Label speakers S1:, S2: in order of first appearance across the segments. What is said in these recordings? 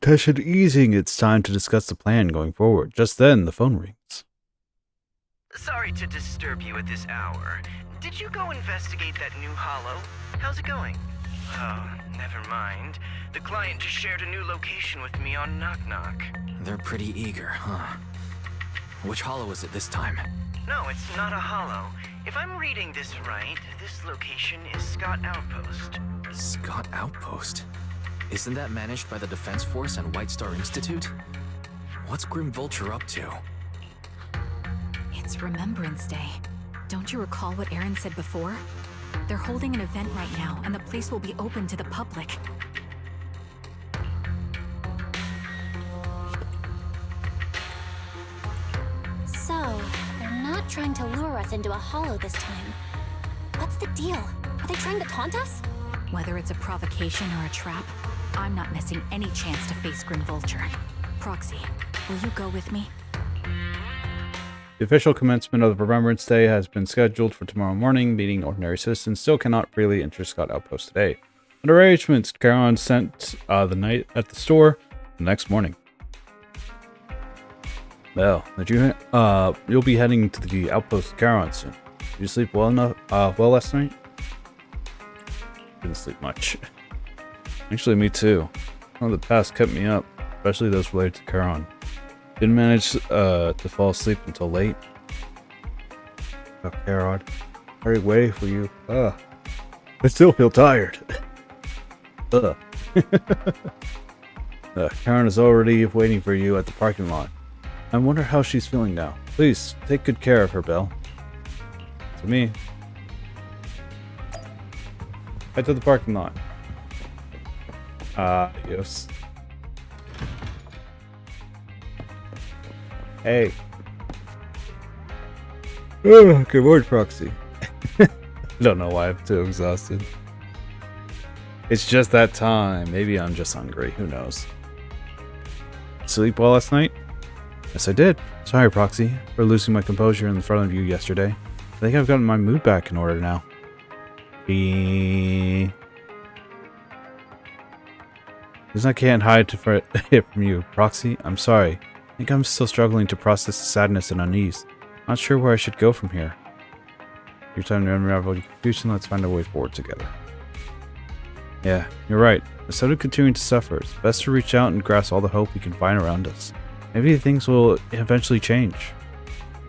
S1: Tension easing, it's time to discuss the plan going forward. Just then, the phone rings.
S2: Sorry to disturb you at this hour. Did you go investigate that new hollow? How's it going? Oh, never mind. The client just shared a new location with me on Knock Knock.
S3: They're pretty eager, huh? Which hollow is it this time?
S2: No, it's not a hollow. If I'm reading this right, this location is Scott Outpost.
S3: Scott Outpost? Isn't that managed by the Defense Force and White Star Institute? What's Grim Vulture up to?
S4: It's Remembrance Day. Don't you recall what Aaron said before? They're holding an event right now, and the place will be open to the public.
S5: So, they're not trying to lure us into a hollow this time. What's the deal? Are they trying to taunt us?
S4: Whether it's a provocation or a trap, I'm not missing any chance to face Grim Vulture. Proxy, will you go with me?
S1: The official commencement of the Remembrance Day has been scheduled for tomorrow morning, meaning ordinary citizens still cannot freely enter Scott Outpost today. Under arrangements, Charon sent the night at the store the next morning. Well, you'll be heading to the outpost of Charon soon. Did you sleep well last night? Didn't sleep much. Actually, me too. Some of the tasks kept me up, especially those related to Charon. Didn't manage to fall asleep until late. Oh, Charon. Hurry away for you. I still feel tired. Charon is already waiting for you at the parking lot. I wonder how she's feeling now. Please, take good care of her, Belle. To me. Head to the parking lot. Yes. Hey. Oh, good word, Proxy. Don't know why I'm too exhausted. It's just that time. Maybe I'm just hungry. Who knows? Sleep well last night? Yes, I did. Sorry, Proxy, for losing my composure in front of you yesterday. I think I've gotten my mood back in order now. Because I can't hide it from you, Proxy. I'm sorry. I think I'm still struggling to process the sadness and unease. Not sure where I should go from here. Your time to unravel your confusion. Let's find a way forward together. Yeah, you're right. Instead of continuing to suffer, it's best to reach out and grasp all the hope we can find around us. Maybe things will eventually change.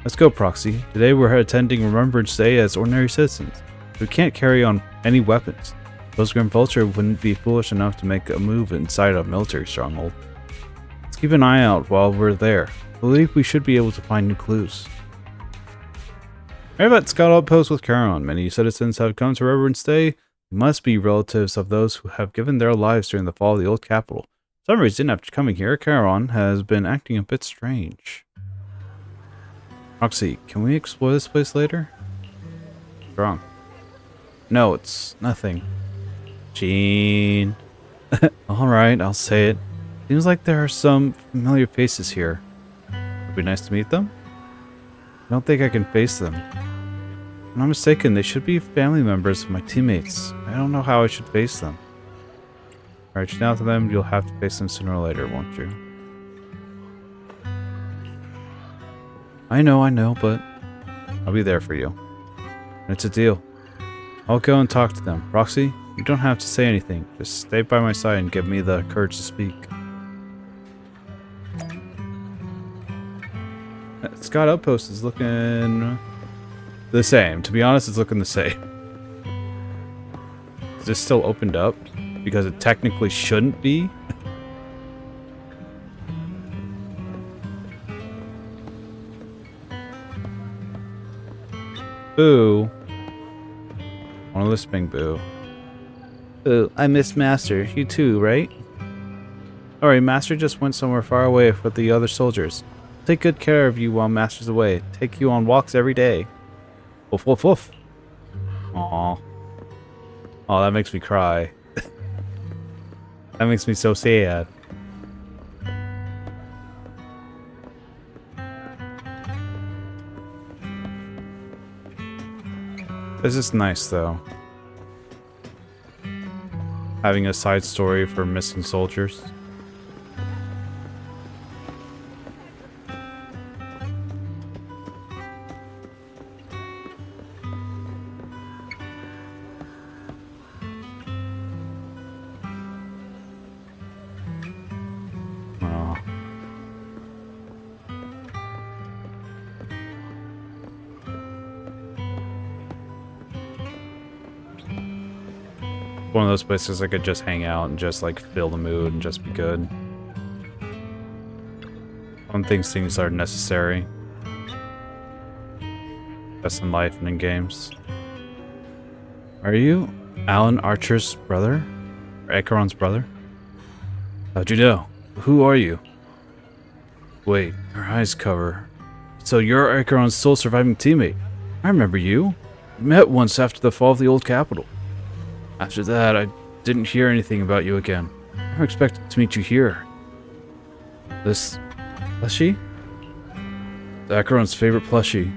S1: Let's go, Proxy. Today we're attending Remembrance Day as ordinary citizens. We can't carry on any weapons. Those Grim Vulture wouldn't be foolish enough to make a move inside a military stronghold. Let's keep an eye out while we're there. I believe we should be able to find new clues. Arrive at Scott Outpost with Charon. Many citizens have come to Remembrance Day. They must be relatives of those who have given their lives during the fall of the old capital. For some reason, after coming here, Charon has been acting a bit strange. Roxy, can we explore this place later? What's wrong? No, it's nothing. Jean. Alright, I'll say it. Seems like there are some familiar faces here. Would be nice to meet them? I don't think I can face them. If I'm not mistaken, they should be family members of my teammates. I don't know how I should face them. Alright, now to them, you'll have to face them sooner or later, won't you? I know, but I'll be there for you. It's a deal. I'll go and talk to them. Roxy, you don't have to say anything. Just stay by my side and give me the courage to speak. Scott Outpost is looking the same. To be honest, it's looking the same. Is this still opened up? Because it technically shouldn't be. Boo. One lisping boo. Boo, I miss Master. You too, right? Sorry, Master just went somewhere far away with the other soldiers. Take good care of you while Master's away. Take you on walks every day. Woof woof woof. Aww. Oh, that makes me cry. That makes me so sad. This is nice, though. Having a side story for missing soldiers. one of those places I could just hang out and just like feel the mood and just be good. I don't think things are necessary. That's in life and in games. Are you Alan Archer's brother? Or Acheron's brother? How'd you know? Who are you? Wait, her eyes cover. So you're Acheron's sole surviving teammate. I remember you. We met once after the fall of the old capital. After that, I didn't hear anything about you again. I never expected to meet you here. This plushie? It's Acheron's favorite plushie.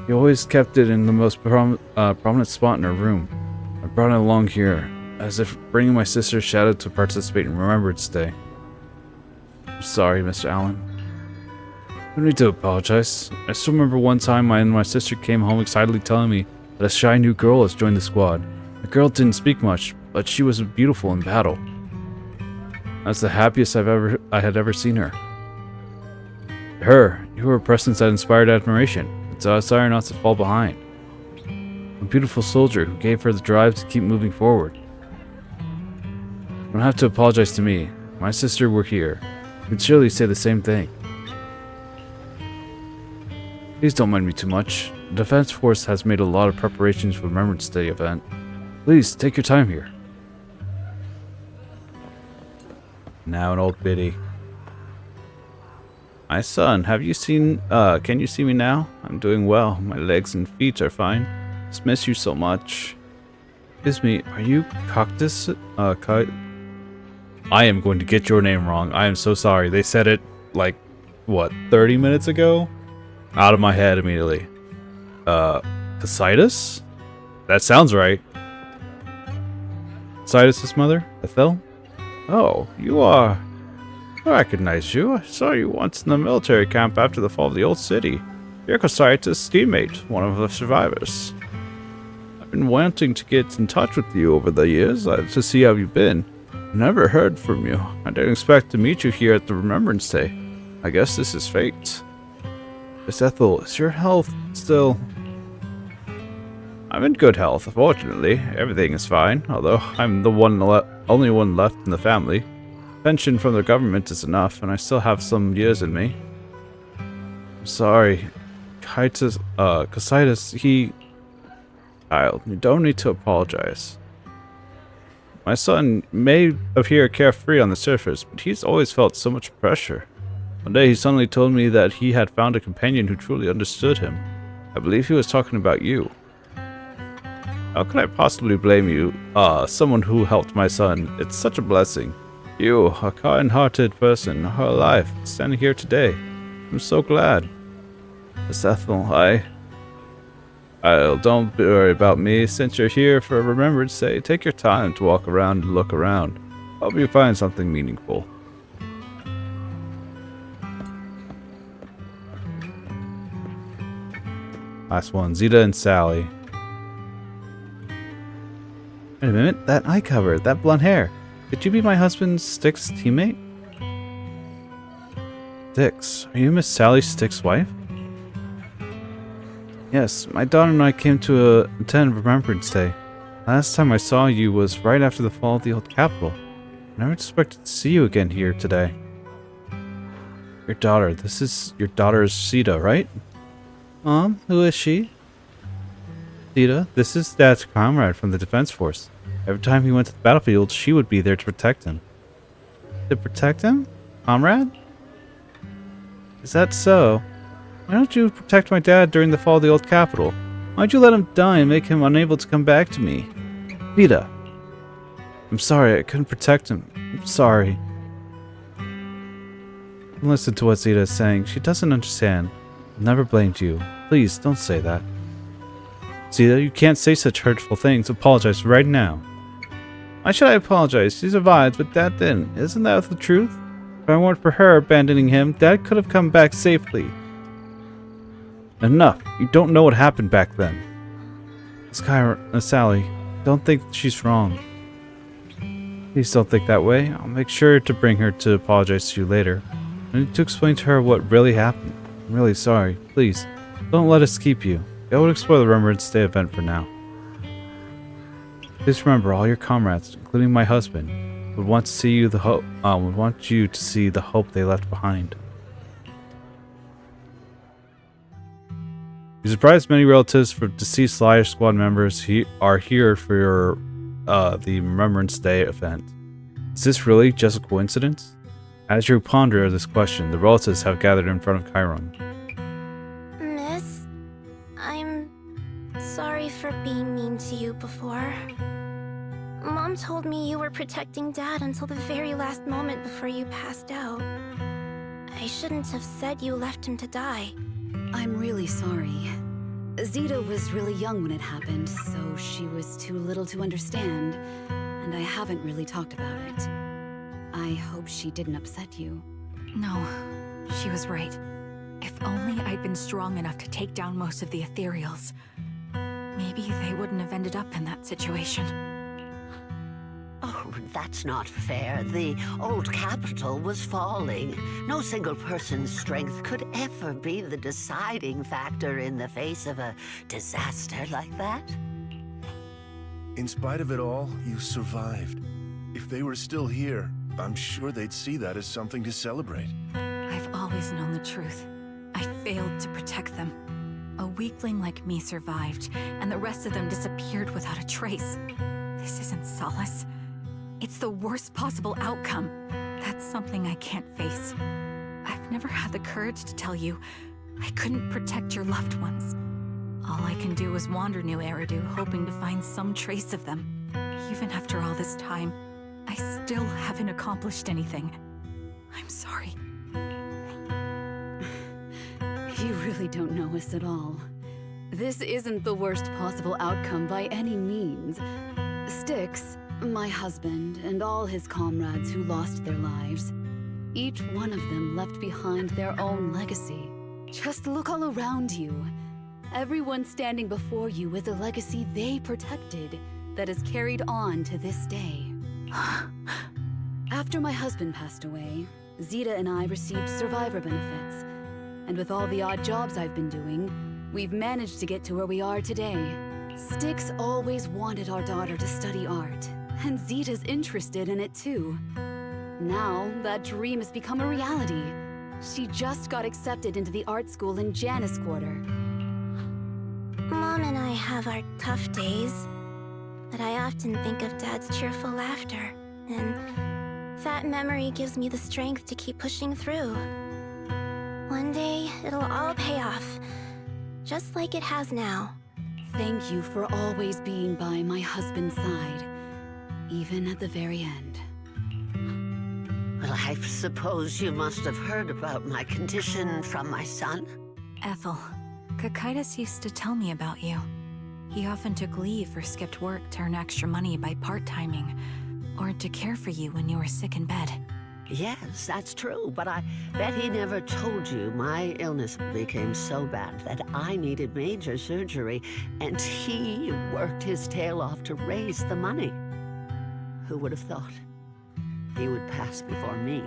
S1: He always kept it in the most prominent spot in her room. I brought it along here, as if bringing my sister's shadow to participate in Remembrance Day. I'm sorry, Mr. Allen. No need to apologize. I still remember one time my sister came home excitedly telling me that a shy new girl has joined the squad. The girl didn't speak much, but she was beautiful in battle. That's the happiest I had ever seen her. Her, you were a presence that inspired admiration, but I desire not to fall behind. A beautiful soldier who gave her the drive to keep moving forward. You don't have to apologize to me. My sister were here. You could surely say the same thing. Please don't mind me too much. The Defense Force has made a lot of preparations for the Remembrance Day event. Please, take your time here. Now an old biddy. My son, have you seen, can you see me now? I'm doing well. My legs and feet are fine. Just miss you so much. Excuse me, are you Cactus? I am going to get your name wrong. I am so sorry. They said it, like, what, 30 minutes ago? Out of my head immediately. Casitas? That sounds right. Casitas' mother? Ethel? Oh, you are... I recognize you. I saw you once in the military camp after the fall of the old city. You're Casitas' teammate, one of the survivors. I've been wanting to get in touch with you over the years to see how you've been. Never heard from you. I didn't expect to meet you here at the Remembrance Day. I guess this is fate. Miss Ethel, is your health still... I'm in good health, fortunately. Everything is fine, although I'm the only one left in the family. Pension from the government is enough, and I still have some years in me. I'm sorry. Casitas, he... Child, you don't need to apologize. My son may appear carefree on the surface, but he's always felt so much pressure. One day he suddenly told me that he had found a companion who truly understood him. I believe he was talking about you. How could I possibly blame you? Someone who helped my son. It's such a blessing. You, a kind-hearted person, are alive, standing here today. I'm so glad. Miss Ethel, don't worry about me. Since you're here for Remembrance Day, take your time to walk around and look around. Hope you find something meaningful. Last one, Zeta and Sally. Wait a minute, that eye cover, that blonde hair. Could you be my husband Stick's teammate? Stix, are you Miss Sally Stick's wife? Yes, my daughter and I came to attend Remembrance Day. Last time I saw you was right after the fall of the old capital. I never expected to see you again here today. Your daughter, this is your daughter's Zeta, right? Mom, who is she? Zeta, this is Dad's comrade from the Defense Force. Every time he went to the battlefield, she would be there to protect him. To protect him? Comrade? Is that so? Why don't you protect my dad during the fall of the old capital? Why'd you let him die and make him unable to come back to me? Zeta. I'm sorry, I couldn't protect him. I'm sorry. Listen to what Zeta is saying. She doesn't understand. I never blamed you. Please, don't say that. Zeta, you can't say such hurtful things. Apologize right now. Why should I apologize? She survived, but Dad didn't. Isn't that the truth? If I weren't for her abandoning him, Dad could have come back safely. Enough. You don't know what happened back then. Sally, don't think she's wrong. Please don't think that way. I'll make sure to bring her to apologize to you later. I need to explain to her what really happened. I'm really sorry. Please, don't let us keep you. Go and explore the Remembrance Day event for now. Please remember, all your comrades, including my husband, would want to see you would want you to see the hope they left behind. Be surprised many relatives for deceased Slayer Squad members are here for the Remembrance Day event. Is this really just a coincidence? As you ponder this question, the relatives have gathered in front of Chiron.
S5: Miss, I'm sorry for being mean to you before. Mom told me you were protecting Dad until the very last moment before you passed out. I shouldn't have said you left him to die.
S6: I'm really sorry. Zeta was really young when it happened, so she was too little to understand, and I haven't really talked about it. I hope she didn't upset you.
S4: No, she was right. If only I'd been strong enough to take down most of the ethereals, maybe they wouldn't have ended up in that situation.
S7: Oh, that's not fair. The old capital was falling. No single person's strength could ever be the deciding factor in the face of a disaster like that.
S8: In spite of it all, you survived. If they were still here, I'm sure they'd see that as something to celebrate.
S4: I've always known the truth. I failed to protect them. A weakling like me survived, and the rest of them disappeared without a trace. This isn't solace. It's the worst possible outcome. That's something I can't face. I've never had the courage to tell you I couldn't protect your loved ones. All I can do is wander New Eridu, hoping to find some trace of them. Even after all this time, I still haven't accomplished anything. I'm sorry.
S6: You really don't know us at all. This isn't the worst possible outcome by any means. Styx, my husband, and all his comrades who lost their lives, each one of them left behind their own legacy. Just look all around you. Everyone standing before you is a legacy they protected that is carried on to this day. After my husband passed away, Zeta and I received survivor benefits. And with all the odd jobs I've been doing, we've managed to get to where we are today. Styx always wanted our daughter to study art, and Zeta's interested in it too. Now, that dream has become a reality. She just got accepted into the art school in Janus Quarter.
S5: Mom and I have our tough days, but I often think of Dad's cheerful laughter, and that memory gives me the strength to keep pushing through. One day, it'll all pay off, just like it has now.
S6: Thank you for always being by my husband's side, even at the very end.
S7: Well, I suppose you must have heard about my condition from my son.
S4: Ethel, Kakaitis used to tell me about you. He often took leave or skipped work to earn extra money by part-timing, or to care for you when you were sick in bed.
S7: Yes, that's true, but I bet he never told you my illness became so bad that I needed major surgery, and he worked his tail off to raise the money. Who would have thought he would pass before me?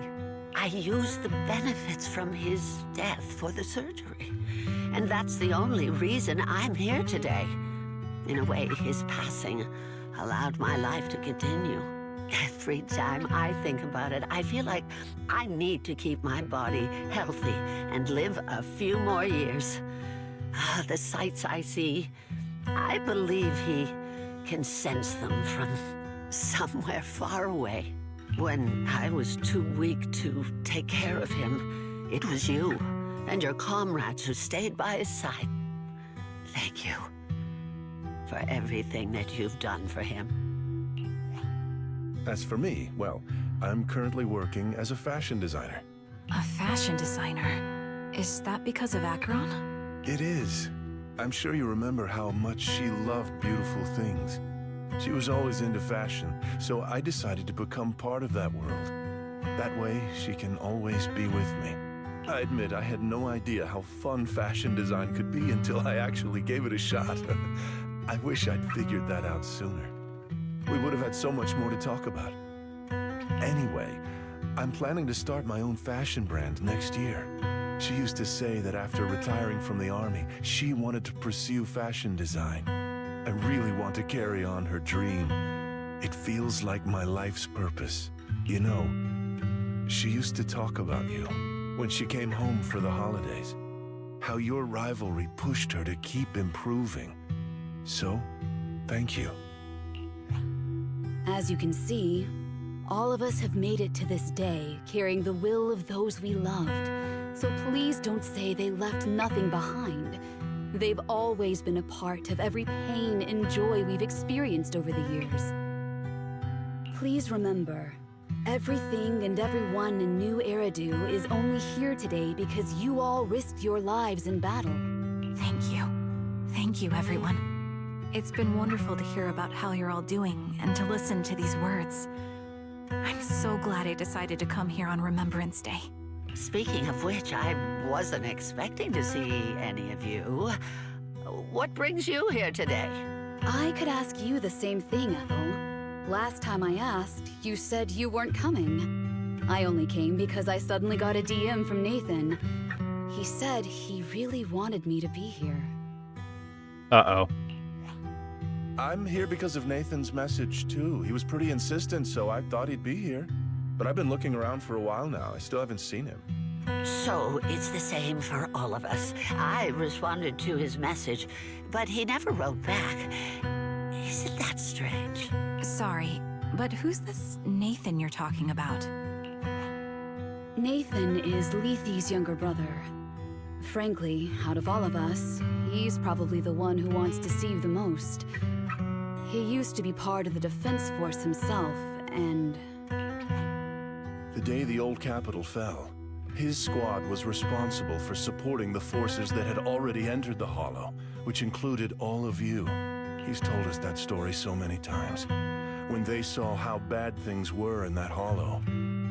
S7: I used the benefits from his death for the surgery, and that's the only reason I'm here today. In a way, his passing allowed my life to continue. Every time I think about it, I feel like I need to keep my body healthy and live a few more years. The sights I see, I believe he can sense them from somewhere far away. When I was too weak to take care of him, it was you and your comrades who stayed by his side. Thank you for everything that you've done for him.
S8: As for me, well, I'm currently working as a fashion designer.
S4: A fashion designer? Is that because of Acheron?
S8: It is. I'm sure you remember how much she loved beautiful things. She was always into fashion, so I decided to become part of that world. That way, she can always be with me. I admit I had no idea how fun fashion design could be until I actually gave it a shot. I wish I'd figured that out sooner. We would have had so much more to talk about. Anyway, I'm planning to start my own fashion brand next year. She used to say that after retiring from the army, she wanted to pursue fashion design. I really want to carry on her dream. It feels like my life's purpose. You know, she used to talk about you when she came home for the holidays. How your rivalry pushed her to keep improving. So, thank you.
S6: As you can see, all of us have made it to this day, carrying the will of those we loved. So please don't say they left nothing behind. They've always been a part of every pain and joy we've experienced over the years. Please remember, everything and everyone in New Eridu is only here today because you all risked your lives in battle.
S4: Thank you. Thank you, everyone. It's been wonderful to hear about how you're all doing and to listen to these words. I'm so glad I decided to come here on Remembrance Day.
S7: Speaking of which, I wasn't expecting to see any of you. What brings you here today?
S6: I could ask you the same thing, Ethel. Last time I asked, you said you weren't coming. I only came because I suddenly got a DM from Nathan. He said he really wanted me to be here.
S1: Uh-oh.
S8: I'm here because of Nathan's message, too. He was pretty insistent, so I thought he'd be here. But I've been looking around for a while now. I still haven't seen him.
S7: So it's the same for all of us. I responded to his message, but he never wrote back. Isn't that strange?
S4: Sorry, but who's this Nathan you're talking about?
S6: Nathan is Lethe's younger brother. Frankly, out of all of us, he's probably the one who wants to see you the most. He used to be part of the Defense Force himself, and...
S8: The day the old capital fell, his squad was responsible for supporting the forces that had already entered the Hollow, which included all of you. He's told us that story so many times. When they saw how bad things were in that Hollow,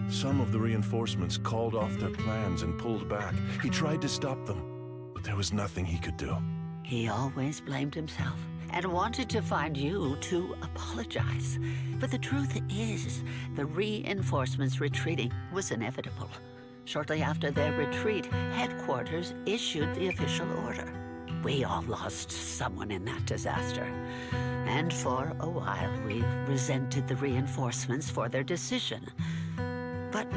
S8: some of the reinforcements called off their plans and pulled back. He tried to stop them, but there was nothing he could do.
S7: He always blamed himself and wanted to find you to apologize. But the truth is, the reinforcements retreating was inevitable. Shortly after their retreat, headquarters issued the official order. We all lost someone in that disaster. And for a while, we resented the reinforcements for their decision. But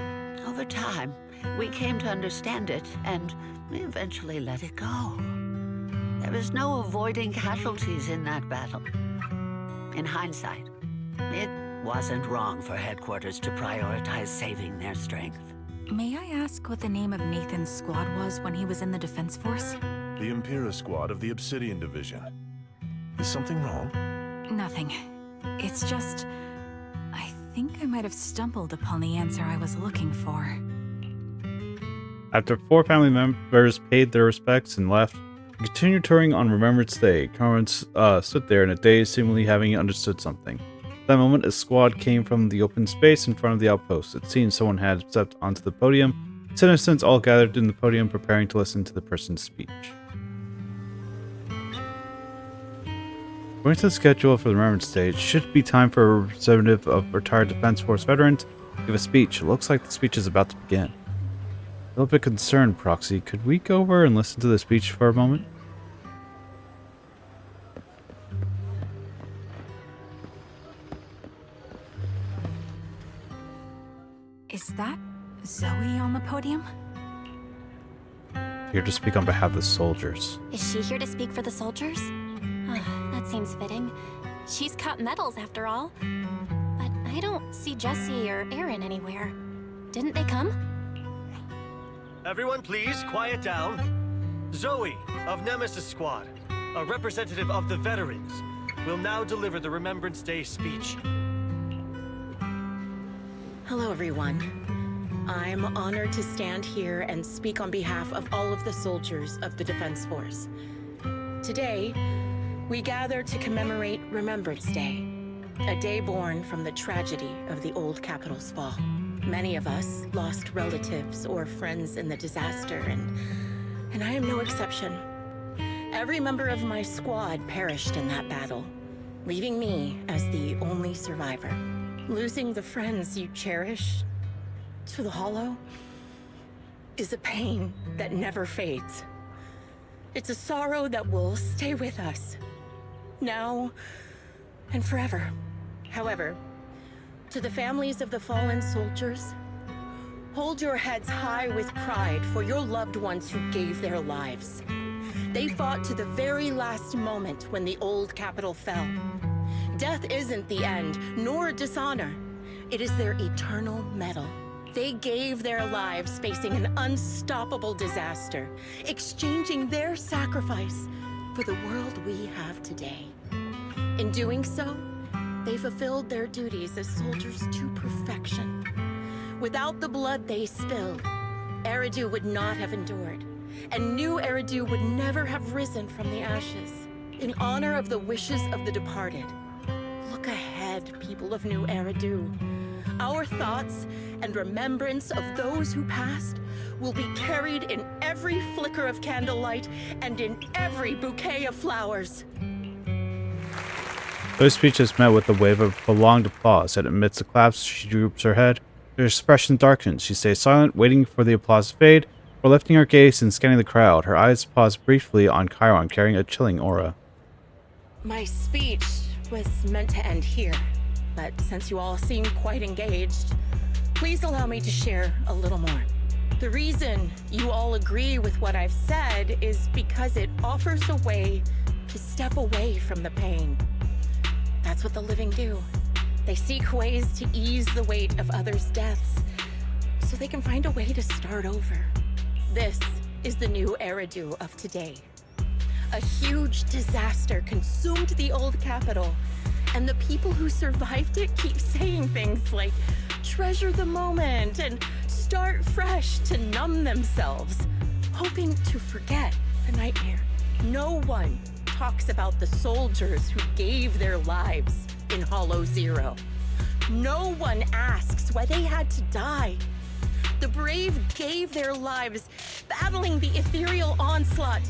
S7: over time, we came to understand it, and we eventually let it go. There was no avoiding casualties in that battle. In hindsight, it wasn't wrong for headquarters to prioritize saving their strength.
S4: May I ask what the name of Nathan's squad was when he was in the Defense Force?
S8: The Impera squad of the Obsidian Division. Is something wrong?
S4: Nothing. It's just... I think I might have stumbled upon the answer I was looking for.
S1: After 4 family members paid their respects and left, we continued touring on Remembrance Day. Carmen's stood there in a daze, seemingly having understood something. At that moment, a squad came from the open space in front of the outpost. It seemed someone had stepped onto the podium. Citizens all gathered in the podium, preparing to listen to the person's speech. According to the schedule for the Remembrance Day, it should be time for a representative of retired Defense Force veterans to give a speech. It looks like the speech is about to begin. A little bit concerned, Proxy. Could we go over and listen to the speech for a moment?
S4: Is that Zoe on the podium?
S1: Here to speak on behalf of the soldiers.
S5: Is she here to speak for the soldiers? That seems fitting. She's cut medals after all. But I don't see Jesse or Aaron anywhere. Didn't they come?
S9: Everyone please, quiet down. Zoe, of Nemesis Squad, a representative of the veterans, will now deliver the Remembrance Day speech.
S10: Hello, everyone. I'm honored to stand here and speak on behalf of all of the soldiers of the Defense Force. Today, we gather to commemorate Remembrance Day, a day born from the tragedy of the old capital's fall. Many of us lost relatives or friends in the disaster, and I am no exception. Every member of my squad perished in that battle, leaving me as the only survivor. Losing the friends you cherish to the Hollow is a pain that never fades. It's a sorrow that will stay with us now, and forever. However, to the families of the fallen soldiers, hold your heads high with pride for your loved ones who gave their lives. They fought to the very last moment when the old capital fell. Death isn't the end, nor dishonor. It is their eternal medal. They gave their lives facing an unstoppable disaster, exchanging their sacrifice for the world we have today. In doing so, they fulfilled their duties as soldiers to perfection. Without the blood they spilled, Eridu would not have endured, and New Eridu would never have risen from the ashes. In honor of the wishes of the departed, look ahead, people of New Eridu. Our thoughts and remembrance of those who passed will be carried in every flicker of candlelight and in every bouquet of flowers.
S1: Those speeches met with a wave of prolonged applause, and amidst the claps, she droops her head. Her expression darkens. She stays silent, waiting for the applause to fade, or lifting her gaze and scanning the crowd. Her eyes pause briefly on Chiron, carrying a chilling aura.
S10: My speech was meant to end here, but since you all seem quite engaged, please allow me to share a little more. The reason you all agree with what I've said is because it offers a way to step away from the pain. That's what the living do. They seek ways to ease the weight of others' deaths, so they can find a way to start over. This is the New Eridu of today. A huge disaster consumed the old capital, and the people who survived it keep saying things like, treasure the moment and start fresh to numb themselves, hoping to forget the nightmare. No one talks about the soldiers who gave their lives in Hollow Zero. No one asks why they had to die. The brave gave their lives battling the ethereal onslaught.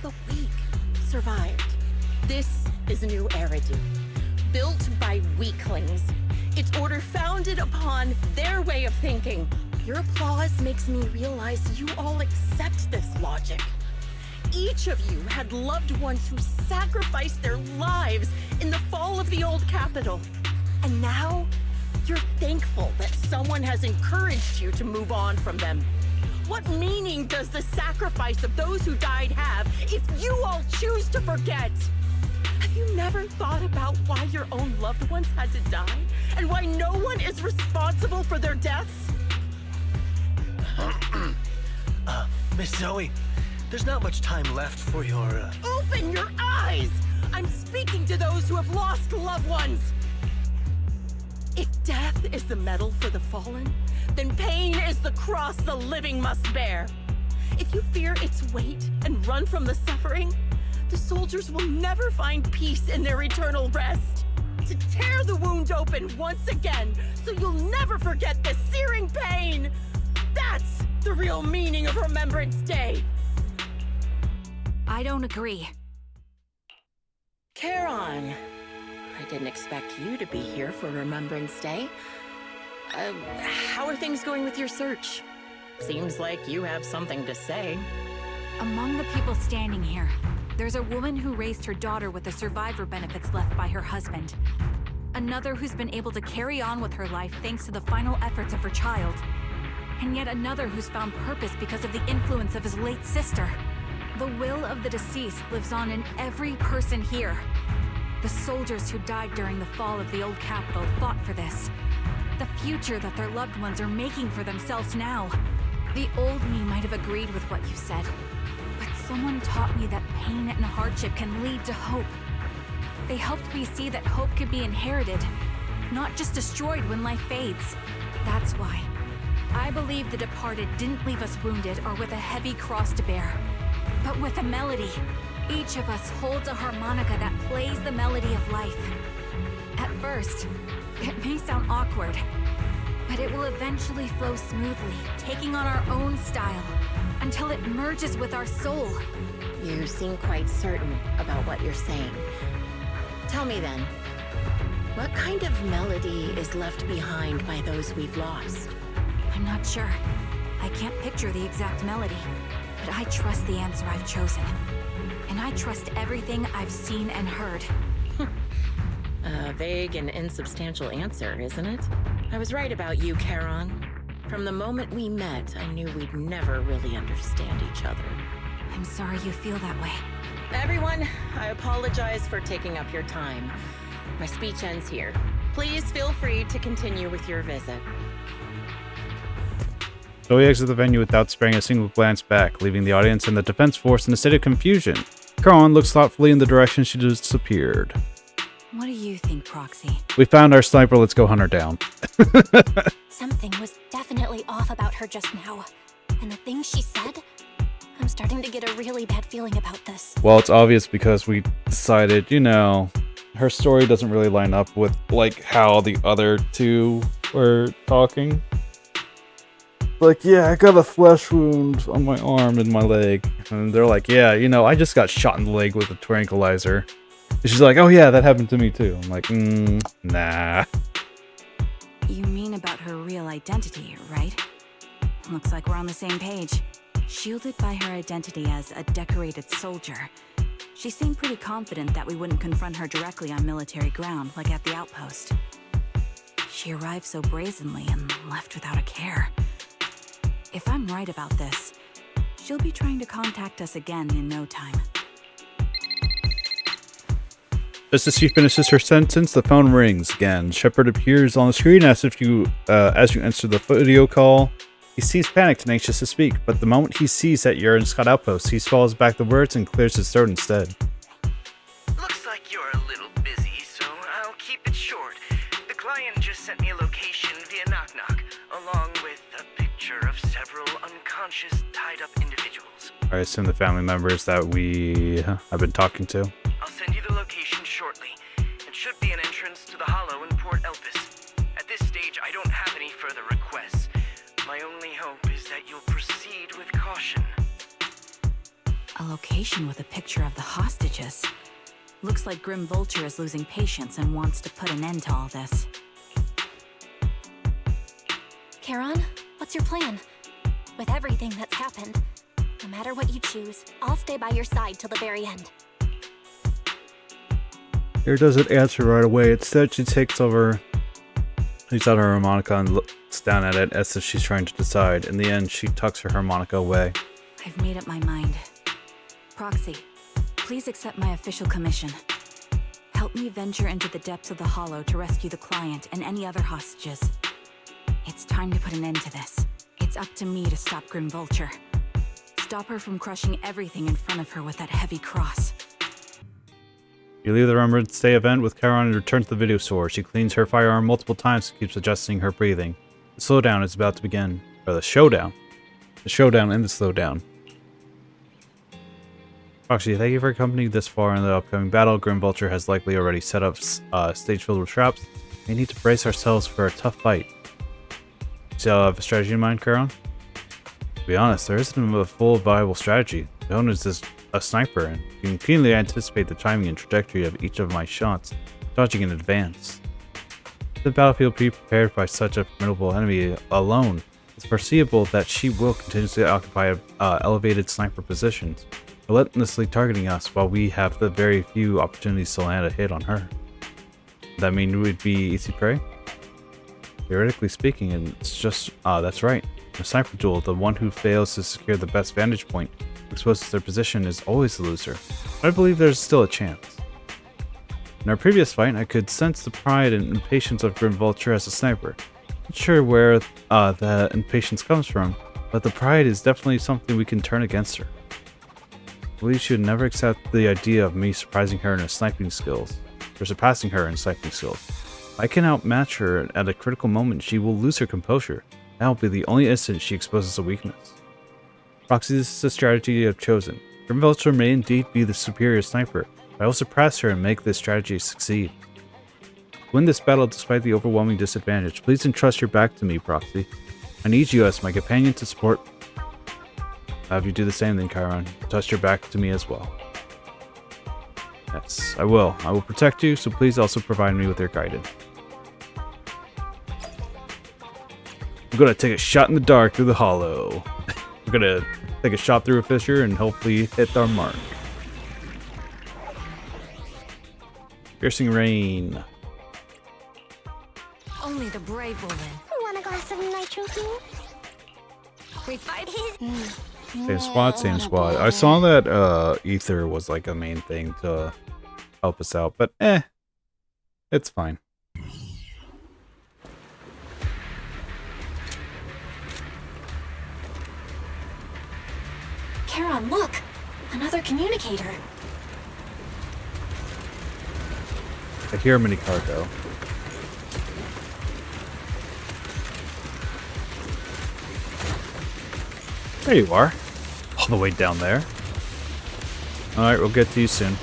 S10: The weak survived. This is New Eridu, built by weaklings. Its order founded upon their way of thinking. Your applause makes me realize you all accept this logic. Each of you had loved ones who sacrificed their lives in the fall of the old capital. And now, you're thankful that someone has encouraged you to move on from them. What meaning does the sacrifice of those who died have if you all choose to forget? Have you never thought about why your own loved ones had to die? And why no one is responsible for their deaths?
S9: Miss Zoe, there's not much time left for your,
S10: Open your eyes! I'm speaking to those who have lost loved ones! If death is the medal for the fallen, then pain is the cross the living must bear. If you fear its weight and run from the suffering, the soldiers will never find peace in their eternal rest. To tear the wound open once again, so you'll never forget the searing pain! That's the real meaning of Remembrance Day!
S4: I don't agree.
S10: Charon, I didn't expect you to be here for Remembrance Day. How are things going with your search? Seems like you have something to say.
S4: Among the people standing here, there's a woman who raised her daughter with the survivor benefits left by her husband. Another who's been able to carry on with her life thanks to the final efforts of her child. And yet another who's found purpose because of the influence of his late sister. The will of the deceased lives on in every person here. The soldiers who died during the fall of the old capital fought for this. The future that their loved ones are making for themselves now. The old me might have agreed with what you said, but someone taught me that pain and hardship can lead to hope. They helped me see that hope could be inherited, not just destroyed when life fades. That's why I believe the departed didn't leave us wounded or with a heavy cross to bear, but with a melody. Each of us holds a harmonica that plays the melody of life. At first, it may sound awkward, but it will eventually flow smoothly, taking on our own style, until it merges with our soul.
S10: You seem quite certain about what you're saying. Tell me then, what kind of melody is left behind by those we've lost?
S4: I'm not sure. I can't picture the exact melody. But I trust the answer I've chosen. And I trust everything I've seen and heard.
S10: A vague and insubstantial answer, isn't it? I was right about you, Charon. From the moment we met, I knew we'd never really understand each other.
S4: I'm sorry you feel that way.
S10: Everyone, I apologize for taking up your time. My speech ends here. Please feel free to continue with your visit.
S1: Zoe exits the venue without sparing a single glance back, leaving the audience and the defense force in a state of confusion. Caron looks thoughtfully in the direction she disappeared.
S4: What do you think, Proxy?
S1: We found our sniper, let's go hunt her down.
S5: Something was definitely off about her just now. And the things she said, I'm starting to get a really bad feeling about this.
S1: Well, it's obvious because we decided, you know, her story doesn't really line up with, like, how the other two were talking. Like, yeah, I got a flesh wound on my arm and my leg. And they're like, yeah, you know, I just got shot in the leg with a tranquilizer. And she's like, oh yeah, that happened to me too. I'm like, nah.
S4: You mean about her real identity, right? Looks like we're on the same page. Shielded by her identity as a decorated soldier, she seemed pretty confident that we wouldn't confront her directly on military ground, like at the outpost. She arrived so brazenly and left without a care. If I'm right about this, she'll be trying to contact us again in no time.
S1: Just as she finishes her sentence, the phone rings again. Shepard appears on the screen as you enter the video call. He seems panicked and anxious to speak, but the moment he sees that you're in Scott Outpost, he swallows back the words and clears his throat instead.
S2: Looks like you're a little busy, so I'll keep it short. The client just sent me a location via Knock Knock, along with a picture of several unconscious, tied-up individuals.
S1: I assume the family members that we have been talking to.
S2: I'll send you the location shortly. It should be an entrance to the Hollow in Port Elpis. At this stage, I don't have any further requests. My only hope is that you'll proceed with caution.
S4: A location with a picture of the hostages. Looks like Grim Vulture is losing patience and wants to put an end to all this.
S5: Charon, what's your plan? With everything that's happened, no matter what you choose, I'll stay by your side till the very end.
S1: Here doesn't answer right away. Instead, she takes out her harmonica and looks down at it as if she's trying to decide. In the end, she tucks her harmonica away.
S4: I've made up my mind. Proxy, please accept my official commission. Help me venture into the depths of the Hollow to rescue the client and any other hostages. It's time to put an end to this. It's up to me to stop Grim Vulture. Stop her from crushing everything in front of her with that heavy cross.
S1: You leave the Remembrance Day event with Charon and return to the video store. She cleans her firearm multiple times and keeps adjusting her breathing. The slowdown is about to begin. Or the showdown. The showdown and the slowdown. Proxy, thank you for accompanying this far in the upcoming battle. Grim Vulture has likely already set up a stage filled with traps. We need to brace ourselves for a tough fight. Do you have a strategy in mind, Charon? To be honest, there isn't a full viable strategy. The owner is a sniper, and you can keenly anticipate the timing and trajectory of each of my shots, dodging in advance. The battlefield be prepared by such a formidable enemy alone. It's foreseeable that she will continuously occupy elevated sniper positions, relentlessly targeting us while we have the very few opportunities to land a hit on her. Does that mean we'd be easy prey? Theoretically speaking, and it's just, that's right. In a sniper duel, the one who fails to secure the best vantage point, exposes their position, is always the loser. But I believe there's still a chance. In our previous fight, I could sense the pride and impatience of Grim Vulture as a sniper. Not sure where that impatience comes from, but the pride is definitely something we can turn against her. I believe she would never accept the idea of me surprising her in her sniping skills, or surpassing her in sniping skills. If I can outmatch her at a critical moment, she will lose her composure. That will be the only instant she exposes a weakness. Proxy, this is the strategy I've chosen. Grim Vulture may indeed be the superior sniper, but I will surpass her and make this strategy succeed. To win this battle despite the overwhelming disadvantage, please entrust your back to me, Proxy. I need you as my companion to support. I'll have you do the same then, Chiron. Entrust your back to me as well. Yes, I will. I will protect you, so please also provide me with your guidance. I'm gonna take a shot in the dark through the Hollow. We're gonna take a shot through a fissure and hopefully hit our mark. Piercing rain.
S4: Only the brave will win.
S5: Want a glass of nitro king?
S4: We fight.
S1: Same squad, same squad. I saw that ether was like a main thing to help us out, but it's fine.
S4: Charon, look! Another communicator.
S1: I hear mini cargo. There you are. All the way down there. Alright, we'll get to you soon.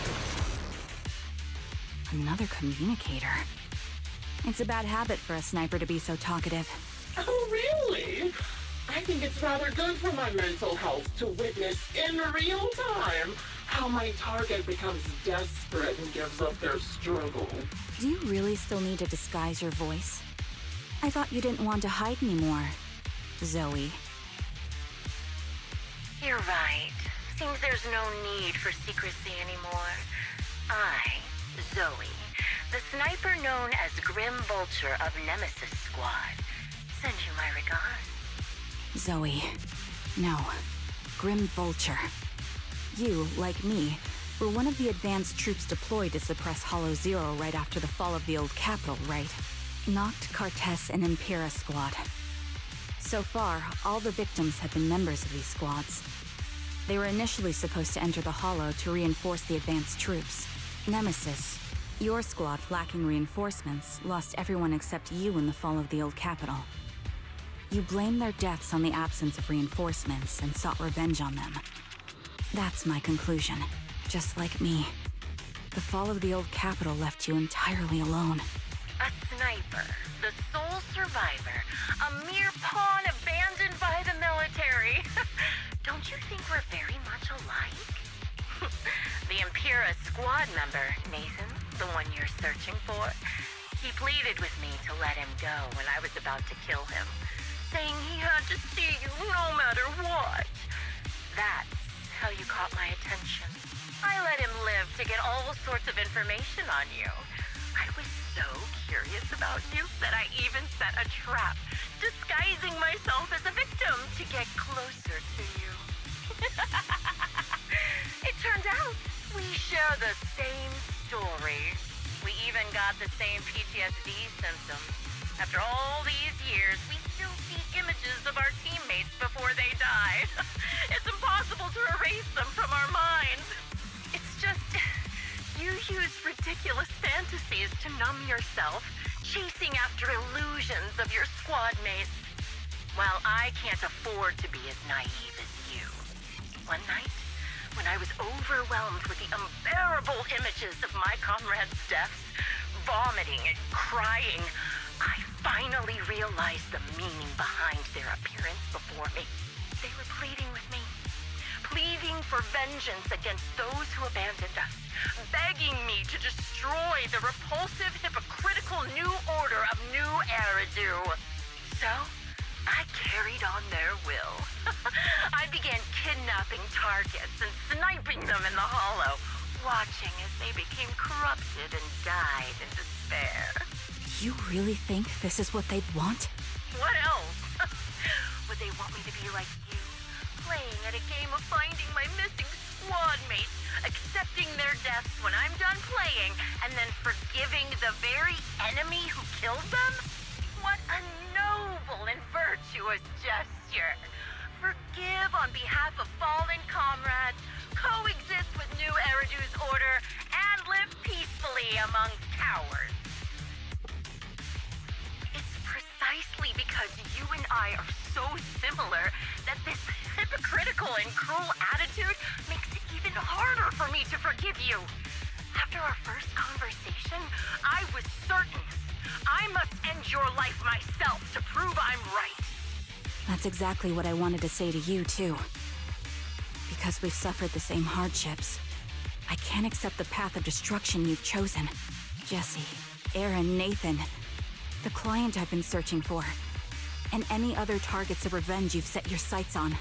S4: Another communicator. It's a bad habit for a sniper to be so talkative.
S11: Oh, really? I think it's rather good for my mental health to witness in real time how my target becomes desperate and gives up their struggle.
S4: Do you really still need to disguise your voice? I thought you didn't want to hide anymore, Zoe.
S12: You're right. Seems there's no need for secrecy anymore. I, Zoe, the sniper known as Grim Vulture of Nemesis Squad, send you my regards.
S4: Zoe. No. Grim Vulture. You, like me, were one of the advanced troops deployed to suppress Hollow Zero right after the fall of the old capital, right? Noct, Cartes, and Impera Squad. So far, all the victims have been members of these squads. They were initially supposed to enter the Hollow to reinforce the advanced troops. Nemesis, your squad, lacking reinforcements, lost everyone except you in the fall of the old capital. You blamed their deaths on the absence of reinforcements and sought revenge on them. That's my conclusion. Just like me. The fall of the old capital left you entirely alone.
S12: A sniper, the sole survivor, a mere pawn abandoned by the military. Don't you think we're very much alike? The Impera squad member, Nathan, the one you're searching for, he pleaded with me to let him go when I was about to kill him, saying he had to see you no matter what. That's how you caught my attention. I let him live to get all sorts of information on you. I was so curious about you that I even set a trap, disguising myself as a victim to get closer to you. It turned out we share the same story. We even got the same PTSD symptoms. After all these years, we still see images of our teammates before they die. It's impossible to erase them from our minds. It's just, you use ridiculous fantasies to numb yourself, chasing after illusions of your squad mates. While I can't afford to be as naive as you. One night, when I was overwhelmed with the unbearable images of my comrades' deaths, vomiting and crying, I finally realized the meaning behind their appearance before me. They were pleading with me, pleading for vengeance against those who abandoned us, begging me to destroy the repulsive, hypocritical new order of New Eridu. So, I carried on their will. I began kidnapping targets and sniping them in the Hollow, watching as they became corrupted and died in despair.
S4: You really think this is what they'd want?
S12: What else? Would they want me to be like you, playing at a game of finding my missing squad mates, accepting their deaths when I'm done playing, and then forgiving the very enemy who killed them? What a noble and virtuous gesture. Forgive on behalf of fallen comrades, coexist with New Eridu's order, and live peacefully among cowards. It's precisely because you and I are so similar that this hypocritical and cruel attitude makes it even harder for me to forgive you. After our first conversation, I was certain I must end your life myself to prove I'm right.
S4: That's exactly what I wanted to say to you, too. Because we've suffered the same hardships. I can't accept the path of destruction you've chosen. Jesse, Aaron, Nathan, the client I've been searching for, and any other targets of revenge you've set your sights on.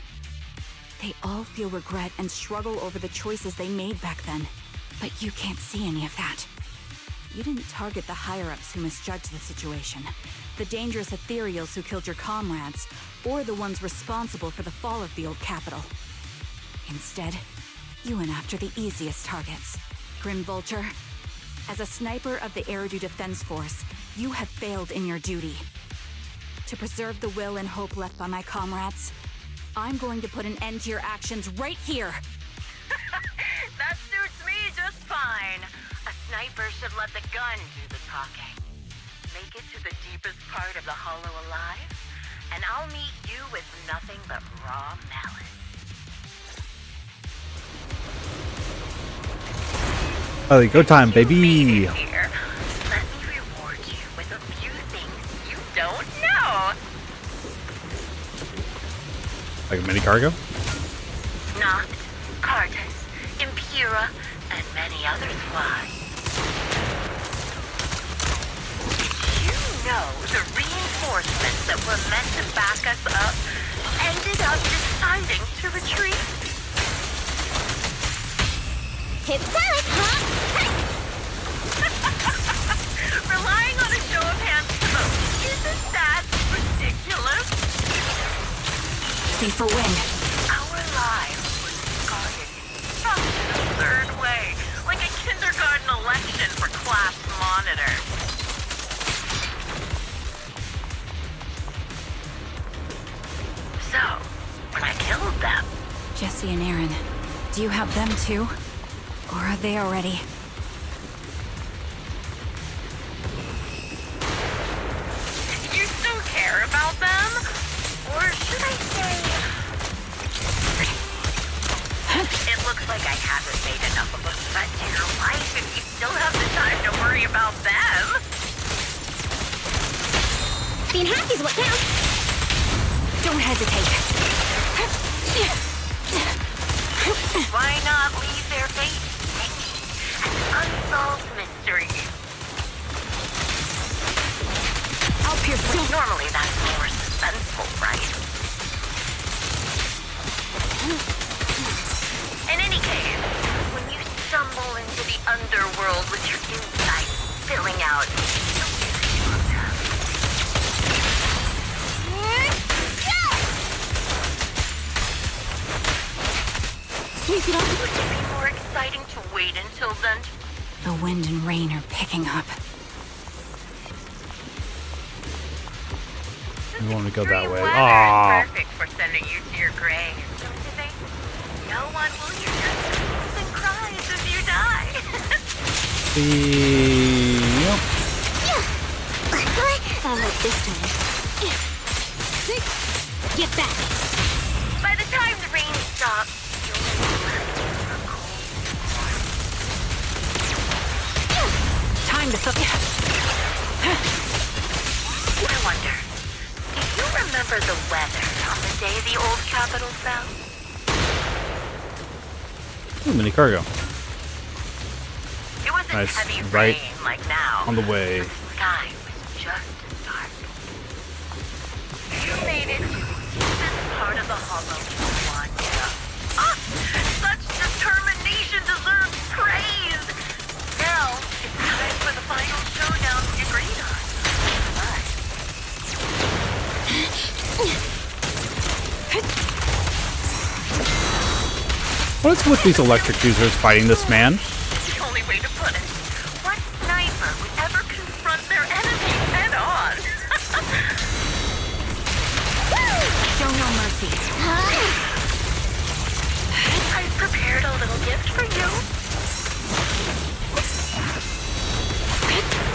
S4: They all feel regret and struggle over the choices they made back then. But you can't see any of that. You didn't target the higher-ups who misjudged the situation, the dangerous ethereals who killed your comrades, or the ones responsible for the fall of the old capital. Instead, you went after the easiest targets. Grim Vulture, as a sniper of the Eridu Defense Force, you have failed in your duty. To preserve the will and hope left by my comrades, I'm going to put an end to your actions right here!
S12: That suits me just fine. A sniper should let the gun do the talking. Make it to the deepest part of the hollow alive, and I'll meet you with nothing but raw malice.
S1: Oh, go time, baby!
S12: Here, let me reward you with a few things you don't know.
S1: Like a mini cargo?
S12: Noct, Cartus, Impura, and many others fly. Did you know the reinforcements that were meant to back us up ended up deciding to retreat?
S5: It's time, huh?
S12: Relying on a show of hands to vote, isn't that ridiculous?
S4: See for wind.
S12: Our lives were discarded in such an absurd way, like a kindergarten election for class monitor. So, when I killed them,
S4: Jesse and Aaron, do you have them too? Or are they already?
S12: you still care about them? Or should I say... It looks like I haven't made enough of a threat to your life if you still have the time to worry about them.
S5: Being happy's what counts.
S4: Don't hesitate.
S12: Why not leave their fate hanging as an unsolved mystery?
S4: I'll pierce them.
S12: Normally that's more suspenseful, right? In any case, when you stumble into the underworld with your insides spilling out, you'll be the of them.
S5: Sweep it up.
S12: Would it be more exciting to wait until then?
S4: The wind and rain are picking up.
S1: You want me to go that way?
S12: Weather
S1: Ah.
S12: is perfect for sending you to your grave, don't you think? No one will hear your screams and cries if you die.
S1: Yep.
S5: I'll let this time. Get back.
S12: By the time the rain stops, you'll be left in a cold
S4: Time to
S12: I wonder, do you remember the weather on the day the old capital fell?
S1: Ooh, mini cargo.
S12: It wasn't
S1: Nice.
S12: heavy
S1: Right
S12: rain like now.
S1: on the way.
S12: The sky was just as dark. You made it to the deepest part of the hollow in one go. Ah! Such determination deserves praise! Now, it's time for the final showdown we agreed on.
S1: What is with these electric users fighting this man?
S12: The only way to put it. What sniper would ever confront their enemy head on?
S4: show no mercy.
S12: I've prepared a little gift for you.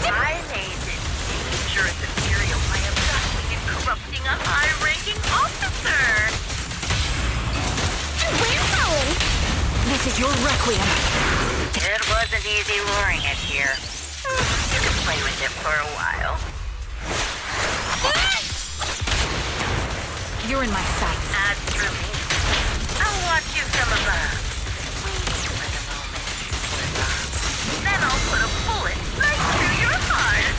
S12: I made this dangerous material by abducting and corrupting a high-ranking officer.
S5: We're going.
S4: This is your requiem.
S12: It wasn't easy luring it here. You can play with it for a while.
S4: You're in my sights.
S12: As for me, I'll watch you from above, waiting for the moment to slip up. Then I'll put a bullet right through your heart.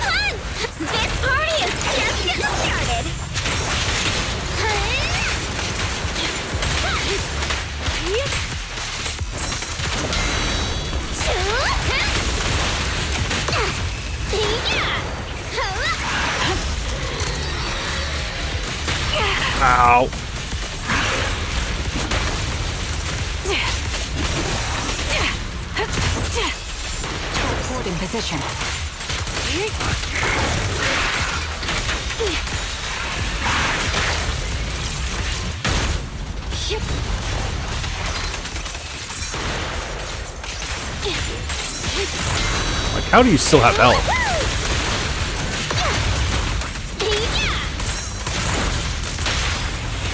S5: Hun! This party is just getting started. Huh?
S1: Ow.
S4: Teleport in position.
S1: Like, how do you still have health?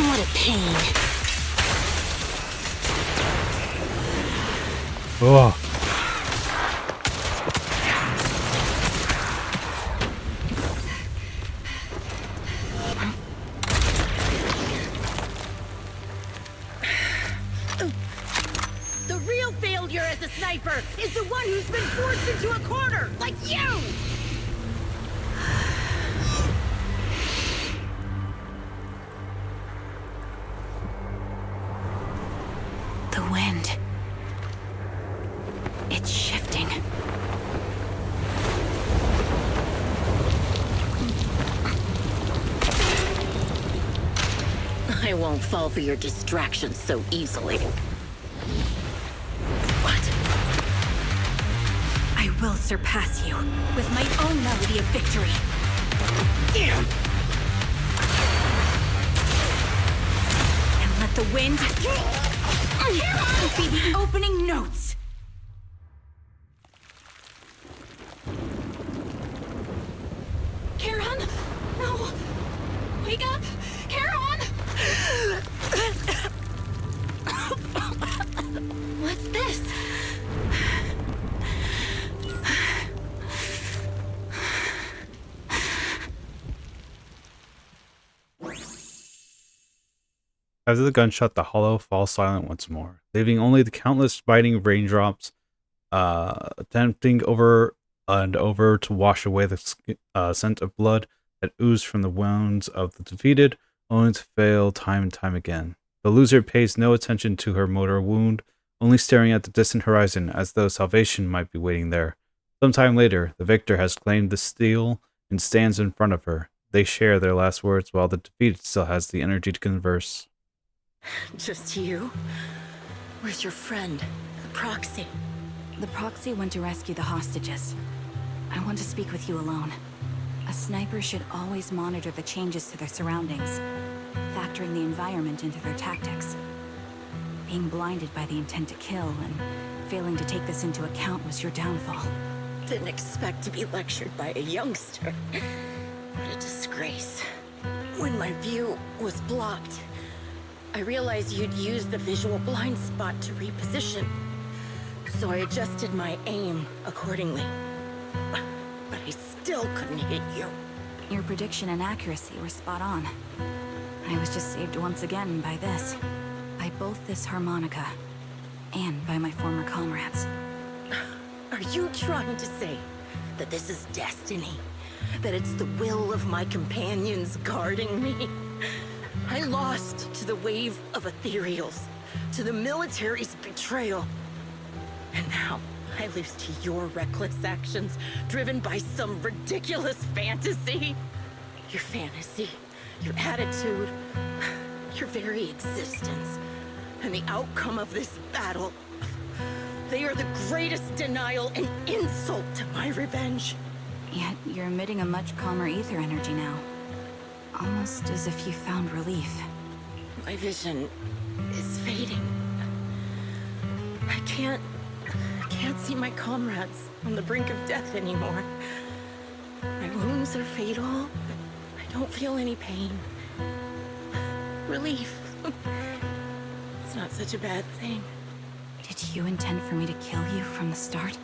S5: What a pain.
S1: Oh.
S10: The real failure as a sniper is the one who's been forced into a corner, like you!
S4: The wind. It's shifting.
S10: I won't fall for your distractions so easily. What?
S4: I will surpass you with my own melody of victory. And let the wind be the opening notes.
S6: Charon? No! Wake up! Charon! What's this?
S1: After the gunshot, the hollow falls silent once more, leaving only the countless biting raindrops attempting over and over to wash away the scent of blood that oozed from the wounds of the defeated, only to fail time and time again. The loser pays no attention to her mortal wound, only staring at the distant horizon as though salvation might be waiting there. Sometime later, the victor has claimed the steel and stands in front of her. They share their last words while the defeated still has the energy to converse.
S10: Just you? Where's your friend, the proxy?
S4: The proxy went to rescue the hostages. I want to speak with you alone. A sniper should always monitor the changes to their surroundings, factoring the environment into their tactics. Being blinded by the intent to kill and failing to take this into account was your downfall.
S10: Didn't expect to be lectured by a youngster. What a disgrace. When my view was blocked, I realized you'd used the visual blind spot to reposition. So I adjusted my aim accordingly. But I still couldn't hit you.
S4: Your prediction and accuracy were spot on. I was just saved once again by this. By both this harmonica, and by my former comrades.
S10: Are you trying to say that this is destiny? That it's the will of my companions guarding me? I lost to the wave of ethereals, to the military's betrayal. And now I lose to your reckless actions, driven by some ridiculous fantasy. Your fantasy, your attitude, your very existence, and the outcome of this battle. They are the greatest denial and insult to my revenge.
S4: Yet you're emitting a much calmer ether energy now. Almost as if you found relief.
S10: My vision is fading. I can't see my comrades on the brink of death anymore. My wounds are fatal. I don't feel any pain. Relief. It's not such a bad thing.
S4: Did you intend for me to kill you from the start?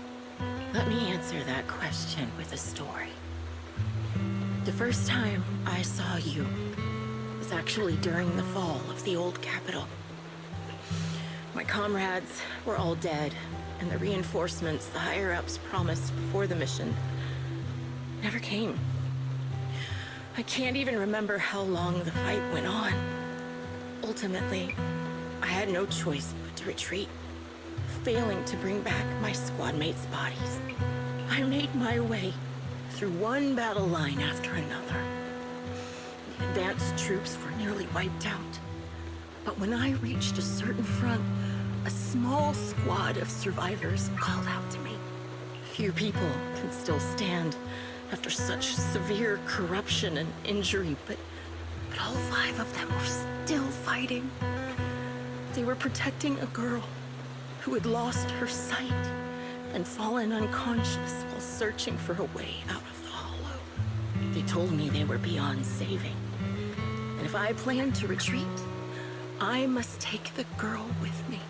S10: Let me answer that question with a story. The first time I saw you was actually during the fall of the old capital. My comrades were all dead, and the reinforcements the higher-ups promised before the mission never came. I can't even remember how long the fight went on. Ultimately, I had no choice but to retreat, failing to bring back my squad mates' bodies. I made my way through one battle line after another. The advanced troops were nearly wiped out. But when I reached a certain front, a small squad of survivors called out to me. Few people can still stand after such severe corruption and injury, but all 5 of them were still fighting. They were protecting a girl who had lost her sight and fallen unconscious while searching for a way out of the hollow. They told me they were beyond saving, and if I planned to retreat, I must take the girl with me.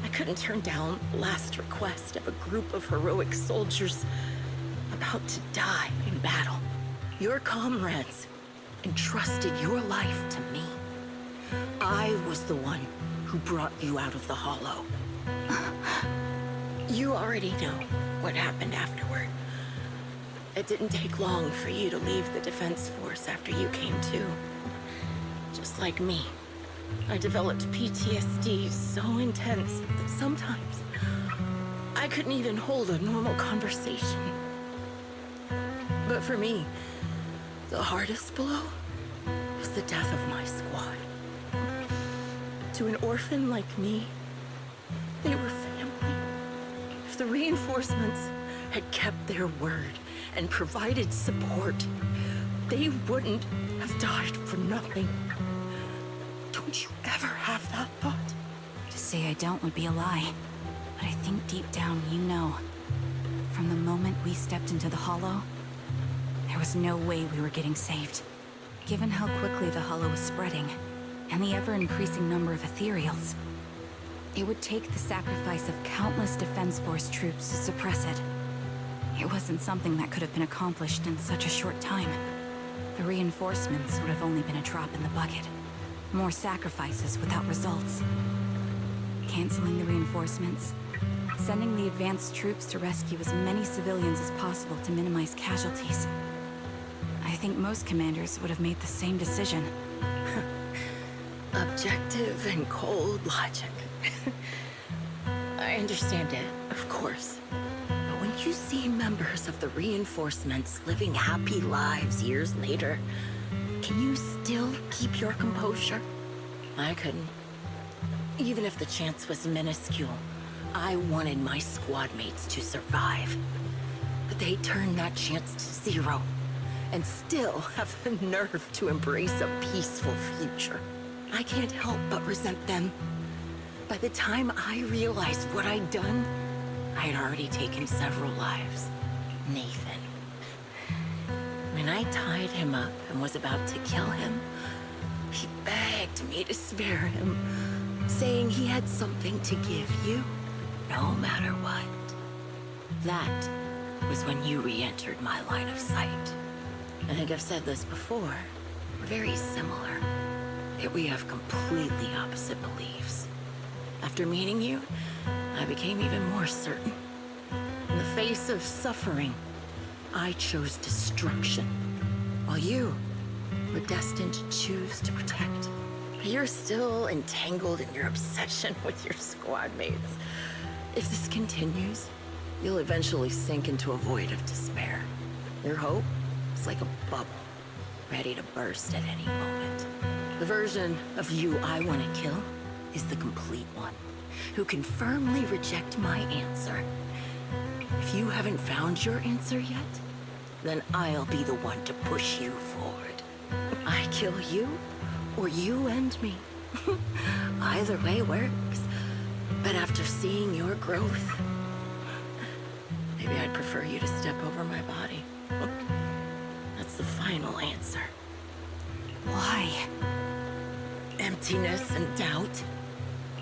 S10: I couldn't turn down the last request of a group of heroic soldiers about to die in battle. Your comrades entrusted your life to me. I was the one who brought you out of the hollow. You already know what happened afterward. It didn't take long for you to leave the Defense Force after you came to. Just like me, I developed PTSD so intense that sometimes I couldn't even hold a normal conversation. But for me, the hardest blow was the death of my squad. To an orphan like me, they were family. If the reinforcements had kept their word and provided support, they wouldn't have died for nothing. Don't you ever have that thought?
S4: To say I don't would be a lie. But I think deep down you know. From the moment we stepped into the hollow, there was no way we were getting saved. Given how quickly the hollow was spreading, and the ever-increasing number of ethereals, it would take the sacrifice of countless Defense Force troops to suppress it. It wasn't something that could have been accomplished in such a short time. The reinforcements would have only been a drop in the bucket. More sacrifices without results. Canceling the reinforcements, sending the advanced troops to rescue as many civilians as possible to minimize casualties. I think most commanders would have made the same decision.
S10: Objective and cold logic. I understand it, of course. But when you see members of the reinforcements living happy lives years later, can you still keep your composure? I couldn't. Even if the chance was minuscule, I wanted my squad mates to survive. But they turned that chance to 0, and still have the nerve to embrace a peaceful future. I can't help but resent them. By the time I realized what I'd done, I had already taken several lives. Nathan. When I tied him up and was about to kill him, he begged me to spare him, saying he had something to give you, no matter what. That was when you re-entered my line of sight. I think I've said this before. We're very similar, yet we have completely opposite beliefs. After meeting you, I became even more certain. In the face of suffering, I chose destruction, while you were destined to choose to protect. You're still entangled in your obsession with your squad mates. If this continues, you'll eventually sink into a void of despair. Your hope is like a bubble, ready to burst at any moment. The version of you I want to kill is the complete one, who can firmly reject my answer. If you haven't found your answer yet, then I'll be the one to push you forward. I kill you, or you end me. Either way works. But after seeing your growth, maybe I'd prefer you to step over my body. That's the final answer.
S4: Why?
S10: Emptiness and doubt.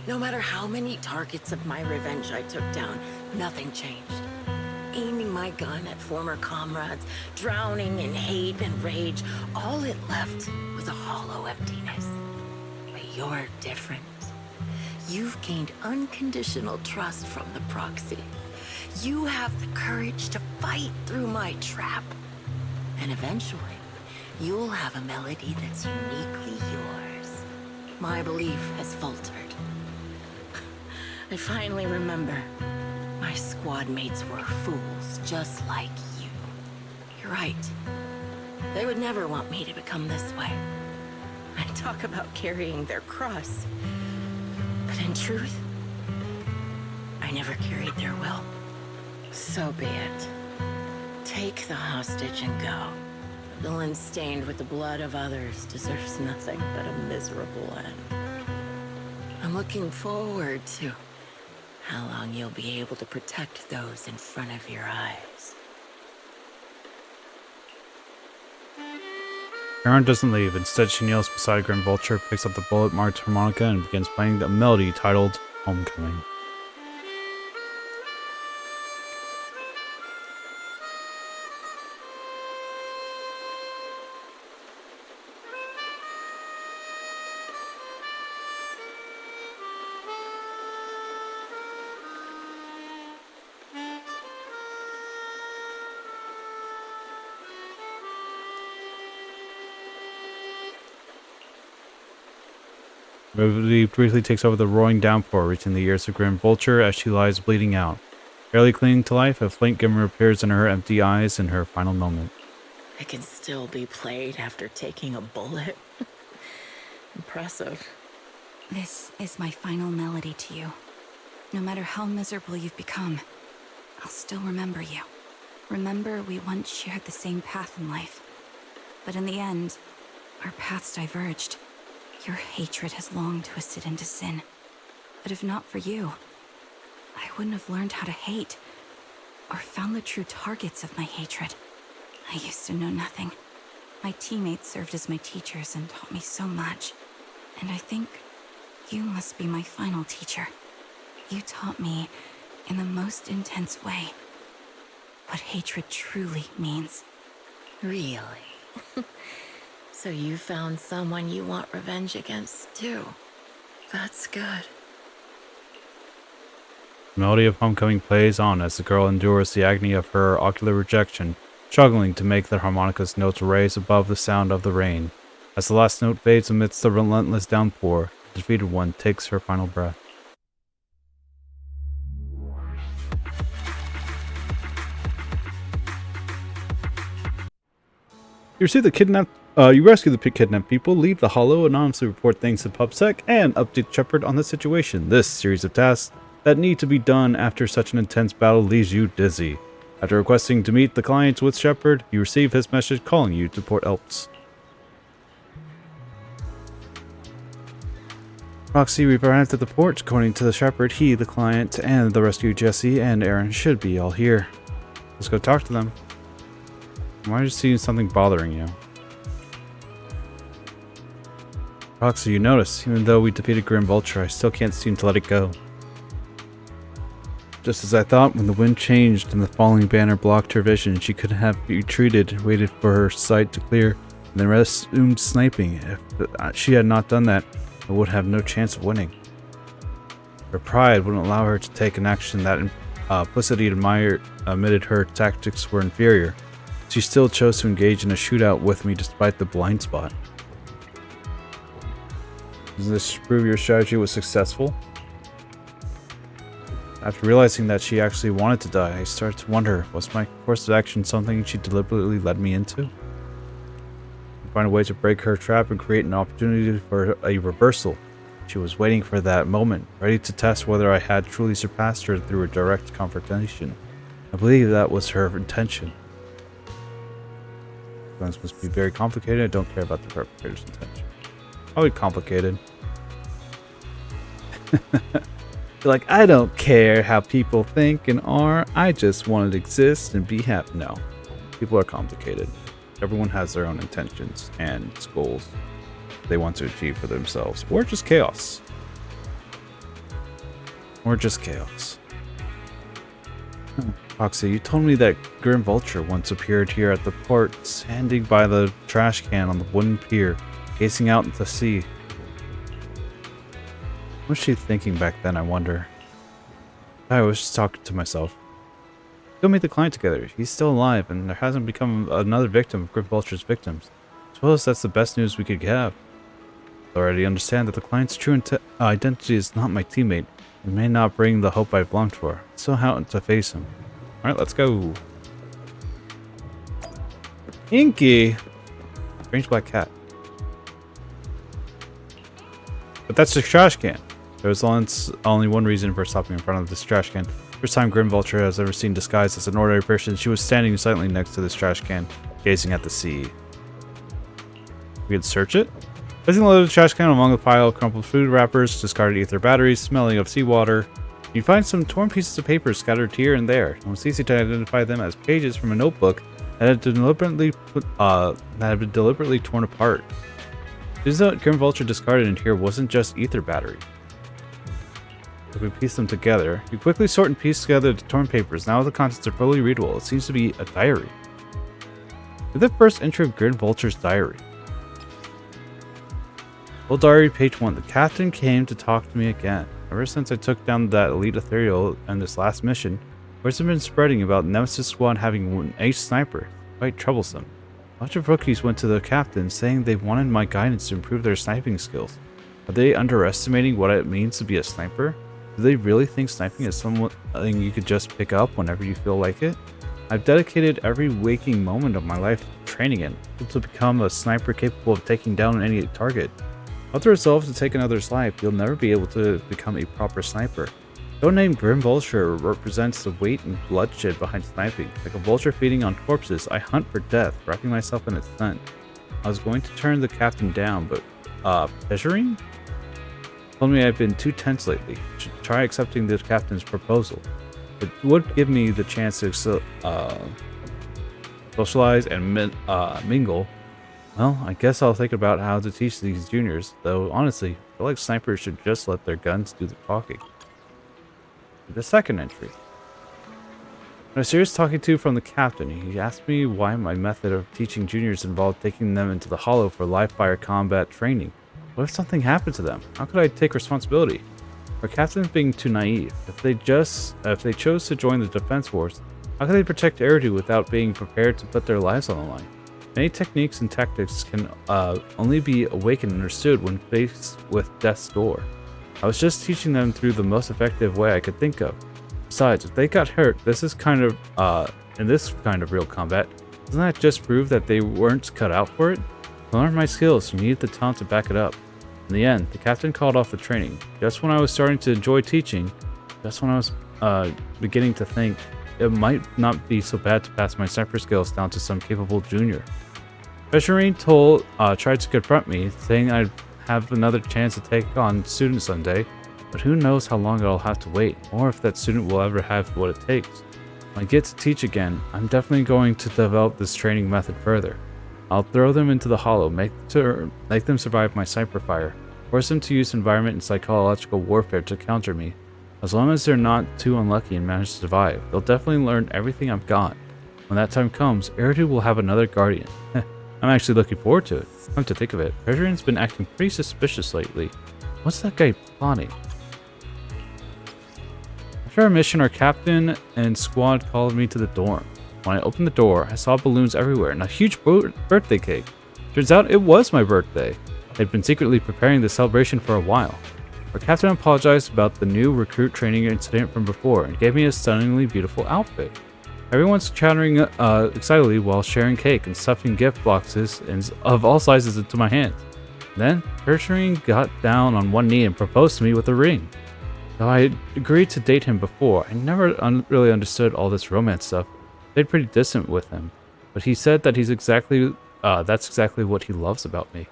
S10: No matter how many targets of my revenge I took down, nothing changed. Aiming my gun at former comrades, drowning in hate and rage, all it left was a hollow emptiness. But you're different. You've gained unconditional trust from the proxy. You have the courage to fight through my trap. And eventually, you'll have a melody that's uniquely yours. My belief has faltered. I finally remember. My squad mates were fools, just like you. You're right. They would never want me to become this way. I talk about carrying their cross. But in truth, I never carried their will. So be it. Take the hostage and go. A villain stained with the blood of others deserves nothing but a miserable end. I'm looking forward to how long you'll be able to protect those in front of your eyes.
S1: Karen doesn't leave. Instead, she kneels beside Grim Vulture, picks up the bullet-marked harmonica, and begins playing a melody titled Homecoming. Melody briefly takes over the roaring downpour, reaching the ears of Grim Vulture as she lies bleeding out. Barely clinging to life, a faint glimmer appears in her empty eyes in her final moment.
S10: It can still be played after taking a bullet. Impressive.
S4: This is my final melody to you. No matter how miserable you've become, I'll still remember you. Remember we once shared the same path in life. But in the end, our paths diverged. Your hatred has long twisted into sin. But if not for you, I wouldn't have learned how to hate, or found the true targets of my hatred. I used to know nothing. My teammates served as my teachers and taught me so much. And I think you must be my final teacher. You taught me, in the most intense way, what hatred truly means.
S10: Really? So you found someone you want revenge against, too. That's good.
S1: The melody of Homecoming plays on as the girl endures the agony of her ocular rejection, struggling to make the harmonica's notes rise above the sound of the rain. As the last note fades amidst the relentless downpour, the defeated one takes her final breath. You receive the kidnapped. You rescue the kidnapped people, leave the Hollow, anonymously report things to PubSec, and update Shepard on the situation. This series of tasks that need to be done after such an intense battle leaves you dizzy. After requesting to meet the clients with Shepard, you receive his message calling you to Port Elps. Roxy, we've arrived at the port. According to the Shepard, he, the client, and the rescue Jesse and Aaron should be all here. Let's go talk to them. Why are you seeing something bothering you? Roxy, you notice, even though we defeated Grim Vulture, I still can't seem to let it go. Just as I thought, when the wind changed and the falling banner blocked her vision, she could have retreated and waited for her sight to clear, and then resumed sniping. If she had not done that, I would have no chance of winning. Her pride wouldn't allow her to take an action that implicitly admitted her tactics were inferior. She still chose to engage in a shootout with me despite the blind spot. Does this prove your strategy was successful? After realizing that she actually wanted to die, I started to wonder, was my course of action something she deliberately led me into? Find a way to break her trap and create an opportunity for a reversal. She was waiting for that moment, ready to test whether I had truly surpassed her through a direct confrontation. I believe that was her intention. Plans must be very complicated. I don't care about the perpetrator's intention. Probably complicated. You're like, I don't care how people think and are. I just want to exist and be happy. No. People are complicated. Everyone has their own intentions and goals they want to achieve for themselves. Or just chaos. Or just chaos. Roxy, you told me that Grim Vulture once appeared here at the port, standing by the trash can on the wooden pier, gazing out into the sea. What was she thinking back then, I wonder? I was just talking to myself. Go meet the client together. He's still alive, and there hasn't become another victim of Grim Vulture's victims. I suppose that's the best news we could have. I already understand that the client's true identity is not my teammate, and may not bring the hope I've longed for. So how to face him? Alright, let's go. Inky! strange black cat. But that's the trash can. There was only one reason for stopping in front of this trash can. First time Grim Vulture has ever seen disguised as an ordinary person, she was standing silently next to this trash can, gazing at the sea. We could search it? Placing the loaded trash can among the pile of crumpled food wrappers, discarded ether batteries, smelling of seawater, you find some torn pieces of paper scattered here and there. It was easy to identify them as pages from a notebook that had been deliberately torn apart. This is what Grim Vulture discarded in here wasn't just ether battery. If we piece them together, you quickly sort and piece together the torn papers. Now the contents are fully readable. It seems to be a diary. The first entry of Grim Vulture's diary. Old diary, page 1. The captain came to talk to me again. Ever since I took down that elite ethereal and this last mission, words have been spreading about Nemesis Squad having an ace sniper. Quite troublesome. A bunch of rookies went to the captain saying they wanted my guidance to improve their sniping skills. Are they underestimating what it means to be a sniper? Do they really think sniping is something you could just pick up whenever you feel like it? I've dedicated every waking moment of my life to training it to become a sniper capable of taking down any target. Without the resolve to take another's life, you'll never be able to become a proper sniper. The name Grim Vulture represents the weight and bloodshed behind sniping. Like a vulture feeding on corpses, I hunt for death, wrapping myself in its scent. I was going to turn the captain down, but Pesherin told me I've been too tense lately. I should try accepting the captain's proposal. It would give me the chance to socialize and mingle. Well, I guess I'll think about how to teach these juniors, though honestly, I feel like snipers should just let their guns do the talking. The second entry. In a serious talking to from the captain, he asked me why my method of teaching juniors involved taking them into the hollow for live fire combat training. What if something happened to them? How could I take responsibility? Are captains being too naive? If they chose to join the defense force, how could they protect Eridu without being prepared to put their lives on the line? Many techniques and tactics can only be awakened and understood when faced with death's door. I was just teaching them through the most effective way I could think of. Besides, if they got hurt, in this kind of real combat, doesn't that just prove that they weren't cut out for it? To learn my skills, you needed the talent to back it up. In the end, the captain called off the training. Just when I was starting to enjoy teaching, just when I was beginning to think it might not be so bad to pass my sniper skills down to some capable junior. Pesherin tried to confront me, saying I'd have another chance to take on students someday, but who knows how long I'll have to wait, or if that student will ever have what it takes. When I get to teach again, I'm definitely going to develop this training method further. I'll throw them into the hollow, make them survive my sniper fire, force them to use environment and psychological warfare to counter me. As long as they're not too unlucky and manage to survive, they'll definitely learn everything I've got. When that time comes, Eridu will have another guardian. I'm actually looking forward to it. Come to think of it, Pesherin been acting pretty suspicious lately. What's that guy plotting? After our mission, our captain and squad called me to the dorm. When I opened the door, I saw balloons everywhere and a huge birthday cake. Turns out it was my birthday. They'd been secretly preparing the celebration for a while. Our captain apologized about the new recruit training incident from before and gave me a stunningly beautiful outfit. Everyone's chattering excitedly while sharing cake and stuffing gift boxes of all sizes into my hands. Then, Pesherin got down on one knee and proposed to me with a ring. Though I had agreed to date him before, I never really understood all this romance stuff. I stayed pretty distant with him, but he said that that's exactly what he loves about me.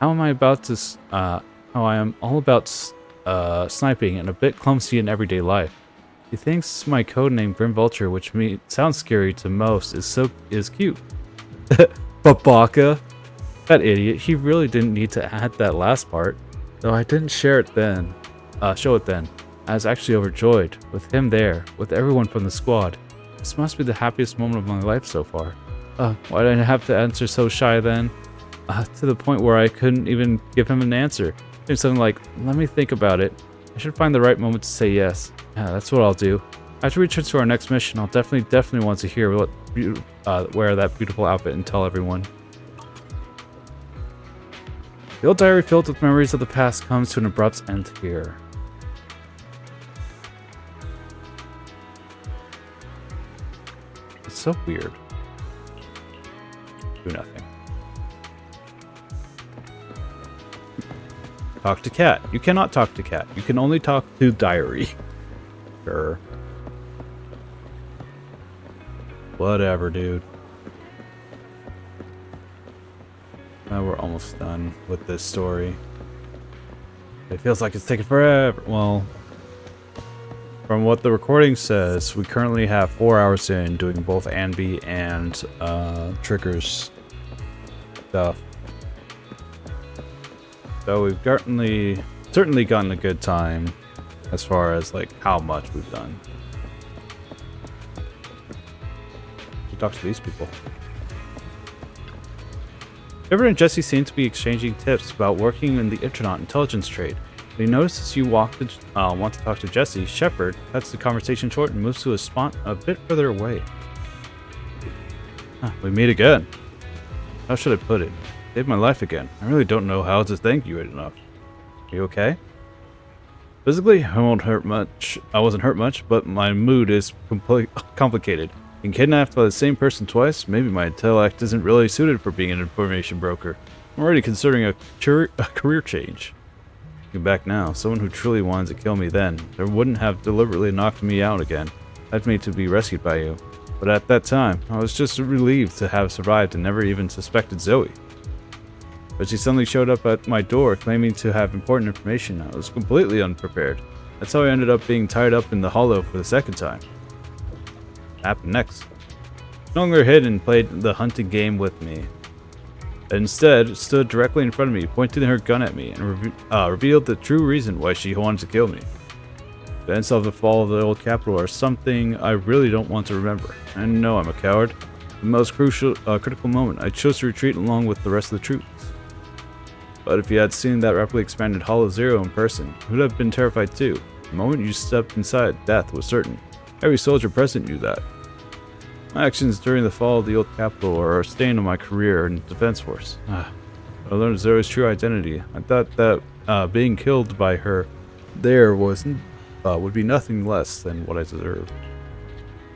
S1: How I am all about sniping and a bit clumsy in everyday life. He thinks my codename Grim Vulture, which sounds scary to most, is cute. Babaka. That idiot, he really didn't need to add that last part. Though I didn't show it then. I was actually overjoyed. With him there, with everyone from the squad. This must be the happiest moment of my life so far. Why did I have to answer so shy then? To the point where I couldn't even give him an answer. Doing something like, let me think about it. I should find the right moment to say yes. Yeah, that's what I'll do. After we return to our next mission, I'll definitely want to hear wear that beautiful outfit and tell everyone. The old diary filled with memories of the past comes to an abrupt end here. It's so weird. Do nothing. Talk to Cat. You cannot talk to Cat. You can only talk to Diary. Sure. Whatever, dude. Now we're almost done with this story. It feels like it's taking forever. Well, from what the recording says, we currently have 4 hours in doing both Anby and Trigger's stuff. So we've certainly gotten a good time as far as like how much we've done. To talk to these people. Shepard and Jesse seem to be exchanging tips about working in the Intronaut intelligence trade. When he notices you want to talk to Jesse, Shepard cuts the conversation short and moves to a spot a bit further away. We meet again. How should I put it? Saved my life again. I really don't know how to thank you enough. Are you okay? Physically, I wasn't hurt much, but my mood is complicated. Being kidnapped by the same person twice, maybe my intellect isn't really suited for being an information broker. I'm already considering a career change. Looking back now, someone who truly wanted to kill me then, they wouldn't have deliberately knocked me out again, left me to be rescued by you. But at that time, I was just relieved to have survived and never even suspected Zoe. But she suddenly showed up at my door claiming to have important information. I was completely unprepared. That's how I ended up being tied up in the hollow for the second time. What happened next? No longer hid and played the hunting game with me. Instead, stood directly in front of me, pointing her gun at me, and revealed the true reason why she wanted to kill me. The events of the fall of the old capital are something I really don't want to remember. I know I'm a coward. The most critical moment, I chose to retreat along with the rest of the troops. But if you had seen that rapidly expanded Hollow Zero in person, you would have been terrified too. The moment you stepped inside, death was certain. Every soldier present knew that. My actions during the fall of the old capital are a stain on my career in the Defense Force. I learned Zero's true identity. I thought that being killed by her there would be nothing less than what I deserved.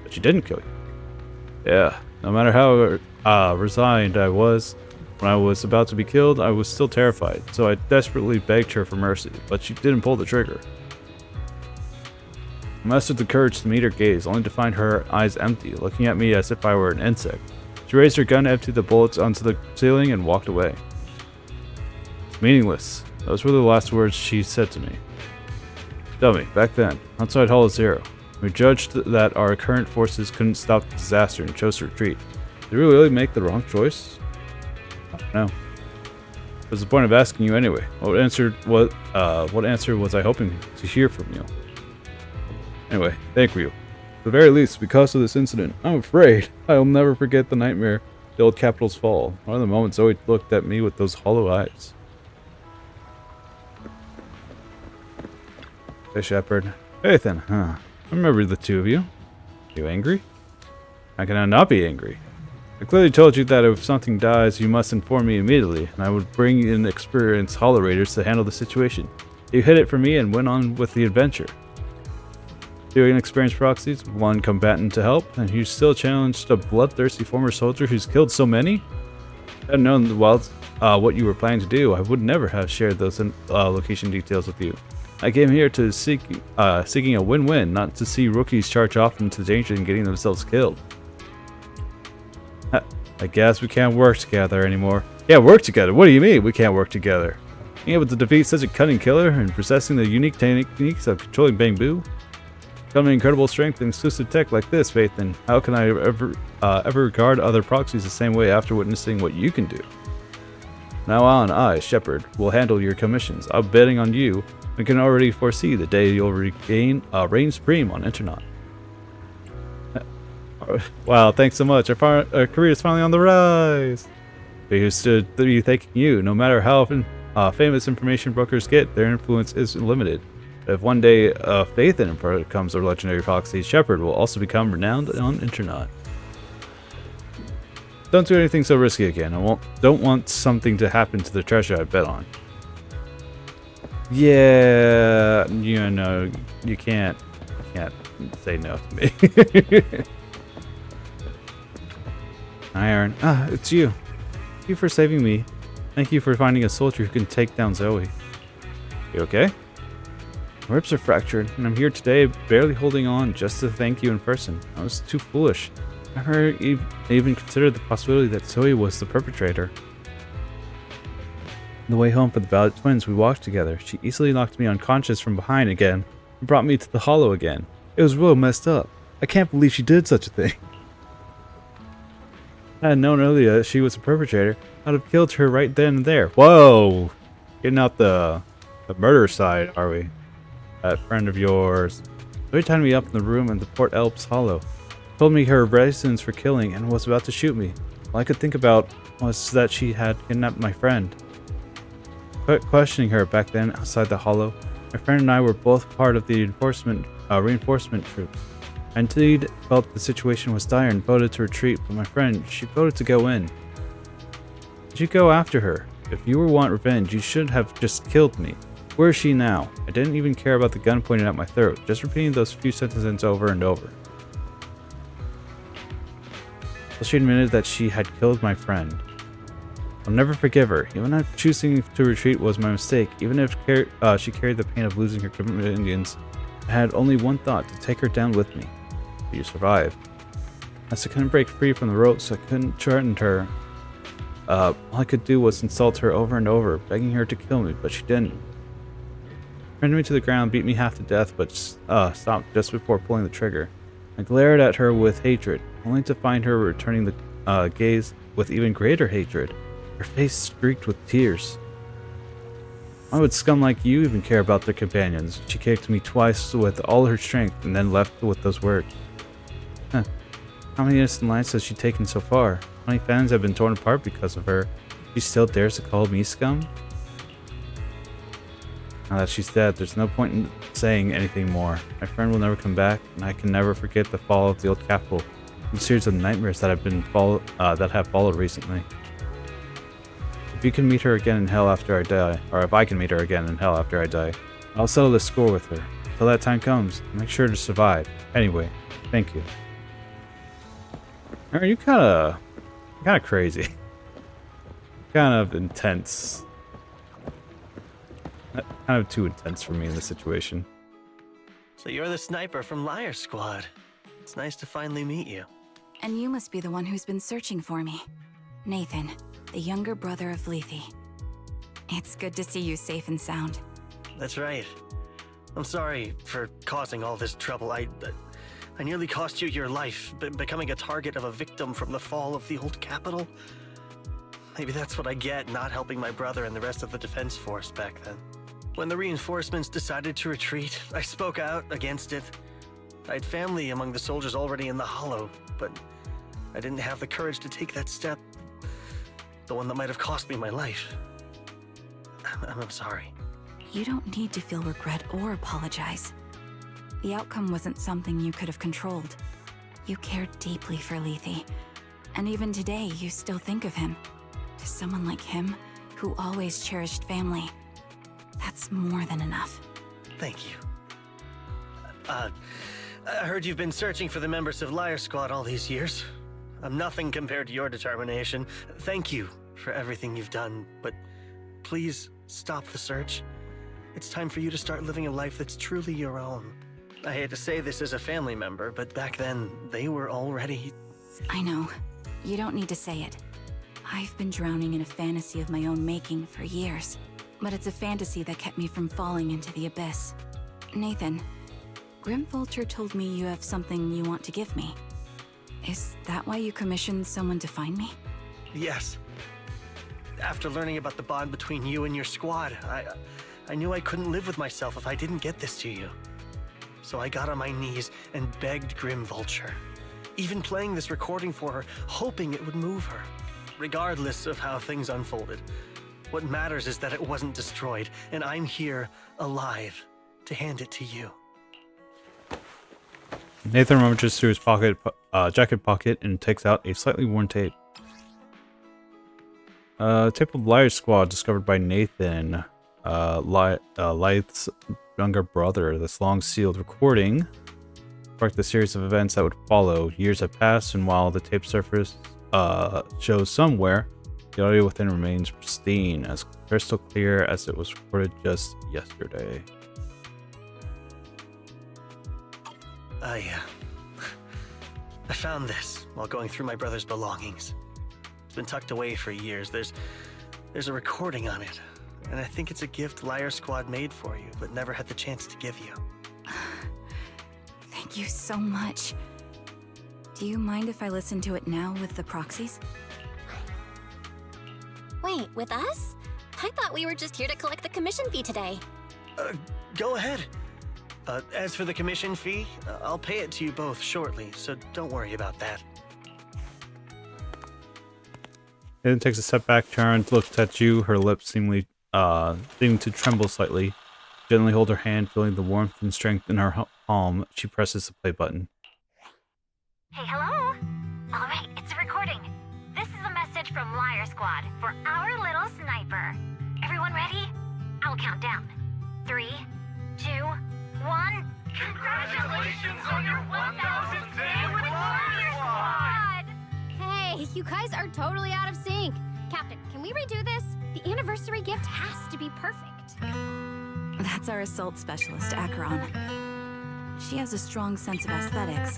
S1: But she didn't kill you. Yeah, no matter how resigned I was, when I was about to be killed, I was still terrified, so I desperately begged her for mercy, but she didn't pull the trigger. I mustered the courage to meet her gaze, only to find her eyes empty, looking at me as if I were an insect. She raised her gun, emptied the bullets onto the ceiling, and walked away. It's meaningless. Those were the last words she said to me. Tell me, back then, outside Hollow Zero, we judged that our current forces couldn't stop the disaster and chose to retreat. Did we really make the wrong choice? No. What's the point of asking you anyway? What answer was I hoping to hear from you? Anyway, thank you. At the very least, because of this incident, I'm afraid I'll never forget the nightmare, the old capital's fall. One of the moments Zoe looked at me with those hollow eyes. Hey, Shepard. Hey, then, huh? I remember the two of you. You angry? How can I not be angry? I clearly told you that if something dies, you must inform me immediately, and I would bring in experienced Hollow Raiders to handle the situation. You hid it for me and went on with the adventure. Two inexperienced proxies, one combatant to help, and you still challenged a bloodthirsty former soldier who's killed so many? If I had known what you were planning to do, I would never have shared those location details with you. I came here to seeking a win-win, not to see rookies charge off into danger and getting themselves killed. I guess we can't work together anymore. Yeah, work together? What do you mean we can't work together? Being able to defeat such a cunning killer and possessing the unique techniques of controlling Bamboo? Becoming incredible strength and exclusive tech like this, Faith, and how can I ever regard other proxies the same way after witnessing what you can do? Now on, I, Shepard, will handle your commissions. I'm betting on you and can already foresee the day you'll regain reign supreme on Intronaut. Wow, thanks so much. Our career is finally on the rise. Here's to be thanking you. No matter how famous information brokers get, their influence is limited. If one day Faith becomes a legendary proxy, Shepard will also become renowned on Intronaut. Don't do anything so risky again. Don't want something to happen to the treasure I bet on. Yeah, you know, you can't say no to me. Hi, Aaron. It's you. Thank you for saving me. Thank you for finding a soldier who can take down Zoe. You okay? My ribs are fractured, and I'm here today barely holding on just to thank you in person. I was too foolish. I never even considered the possibility that Zoe was the perpetrator. On the way home for the Violet twins, we walked together. She easily knocked me unconscious from behind again and brought me to the hollow again. It was real messed up. I can't believe she did such a thing. If I had known earlier that she was a perpetrator, I'd have killed her right then and there. Whoa! Getting out the murder side, are we? That friend of yours. Zoe tied me up in the room in the Port Elps Hollow. Told me her reasons for killing and was about to shoot me. All I could think about was that she had kidnapped my friend. Questioning her back then outside the hollow, my friend and I were both part of the reinforcement troops. I indeed felt the situation was dire and voted to retreat, but my friend, she voted to go in. Did you go after her? If you want revenge, you should have just killed me. Where is she now? I didn't even care about the gun pointed at my throat, just repeating those few sentences over and over. So she admitted that she had killed my friend. I'll never forgive her. Even if choosing to retreat was my mistake, even if she carried the pain of losing her commitment to Indians, I had only one thought, to take her down with me. But you survived. As I couldn't break free from the ropes, I couldn't threaten her. All I could do was insult her over and over, begging her to kill me, but she didn't. She pinned me to the ground, beat me half to death, but stopped just before pulling the trigger. I glared at her with hatred, only to find her returning the gaze with even greater hatred. Her face streaked with tears. Why would scum like you even care about their companions? She kicked me twice with all her strength and then left with those words. Huh. How many innocent lives has she taken so far? How many fans have been torn apart because of her? She still dares to call me scum? Now that she's dead, there's no point in saying anything more. My friend will never come back, and I can never forget the fall of the old capital and the series of nightmares that have followed recently. If you can meet her again in hell after I die, or if I can meet her again in hell after I die, I'll settle the score with her. Till that time comes, make sure to survive. Anyway, thank you. Are you kind of crazy? Kind of intense. Kind of too intense for me in this situation.
S9: So you're the sniper from Liar Squad. It's nice to finally meet you.
S4: And you must be the one who's been searching for me. Nathan, the younger brother of Lethe. It's good to see you safe and sound.
S9: That's right. I'm sorry for causing all this trouble. I nearly cost you your life, becoming a target of a victim from the fall of the old capital. Maybe that's what I get not helping my brother and the rest of the defense force back then. When the reinforcements decided to retreat, I spoke out against it. I had family among the soldiers already in the hollow, but I didn't have the courage to take that step. The one that might have cost me my life. I'm sorry.
S4: You don't need to feel regret or apologize. The outcome wasn't something you could have controlled. You cared deeply for Lethe, and even today you still think of him. To someone like him, who always cherished family, that's more than enough.
S9: Thank you. I heard you've been searching for the members of Liar Squad all these years. I'm nothing compared to your determination. Thank you for everything you've done, but please stop the search. It's time for you to start living a life that's truly your own. I hate to say this as a family member, but back then, they were already...
S4: I know. You don't need to say it. I've been drowning in a fantasy of my own making for years, but it's a fantasy that kept me from falling into the abyss. Nathan, Grim Vulture told me you have something you want to give me. Is that why you commissioned someone to find me?
S9: Yes. After learning about the bond between you and your squad, I knew I couldn't live with myself if I didn't get this to you. So I got on my knees and begged Grim Vulture, even playing this recording for her, hoping it would move her. Regardless of how things unfolded, what matters is that it wasn't destroyed, and I'm here, alive, to hand it to you.
S1: Nathan rummages through his jacket pocket and takes out a slightly worn tape. Tape of Liar Squad discovered by Nathan, Lythe's younger brother. This long sealed recording sparked the series of events that would follow. Years have passed, and while the tape surface shows somewhere, The audio within remains pristine, as crystal clear as it was recorded just yesterday.
S9: I found this while going through my brother's belongings. It's been tucked away for years. There's a recording on it, and I think it's a gift Liar Squad made for you, but never had the chance to give you.
S4: Thank you so much. Do you mind if I listen to it now with the proxies?
S5: Wait, with us? I thought we were just here to collect the commission fee today.
S9: Go ahead. As for the commission fee, I'll pay it to you both shortly, so don't worry about that.
S1: Hayden takes a step back, turns, looks at you, her lips seeming to tremble slightly. Gently hold her hand, feeling the warmth and strength in her palm. She presses the play button.
S5: Hey, hello? Alright, it's a recording. This is a message from Liar Squad for our little sniper. Everyone ready? I'll count down. 3, 2, 1. Congratulations on your 1000th day with Liar Squad!
S13: Hey, you guys are totally out of sync. Captain, can we redo this? The anniversary gift has to be perfect.
S4: That's our assault specialist, Acheron. She has a strong sense of aesthetics,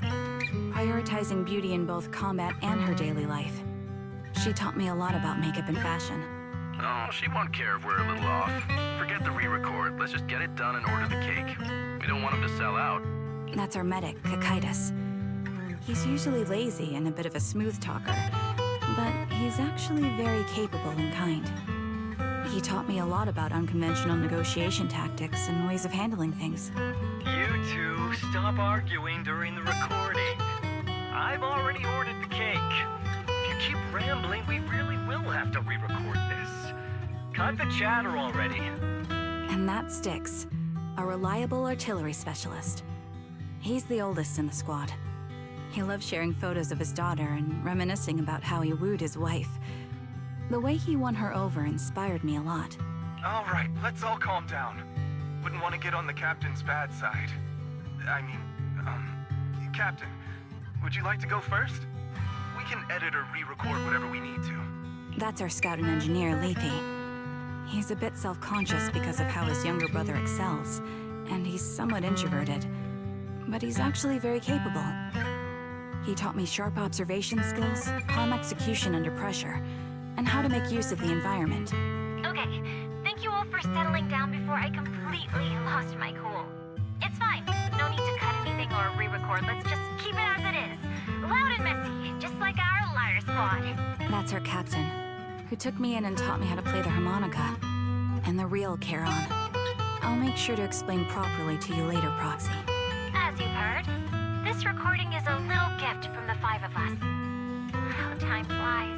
S4: prioritizing beauty in both combat and her daily life. She taught me a lot about makeup and fashion.
S14: Oh, she won't care if we're a little off. Forget the re-record. Let's just get it done and order the cake. We don't want him to sell out.
S4: That's our medic, Kakaitis. He's usually lazy and a bit of a smooth talker, but he's actually very capable and kind. He taught me a lot about unconventional negotiation tactics and ways of handling things.
S15: You two, stop arguing during the recording. I've already ordered the cake. If you keep rambling, we really will have to re-record this. Cut the chatter already.
S4: And that's Styx, a reliable artillery specialist. He's the oldest in the squad. He loves sharing photos of his daughter and reminiscing about how he wooed his wife. The way he won her over inspired me a lot.
S16: All right, let's all calm down. Wouldn't want to get on the captain's bad side. Captain, would you like to go first? We can edit or re-record whatever we need to.
S4: That's our scout and engineer, Lethe. He's a bit self-conscious because of how his younger brother excels, and he's somewhat introverted. But he's actually very capable. He taught me sharp observation skills, calm execution under pressure, and how to make use of the environment.
S5: Okay, thank you all for settling down before I completely lost my cool. It's fine. No need to cut anything or re-record. Let's just keep it as it is. Loud and messy, just like our Liar Squad.
S4: That's our captain, who took me in and taught me how to play the harmonica. And the real Charon. I'll make sure to explain properly to you later, Proxy.
S5: As you've heard, this recording is a little gift from the 5 of us. How time flies.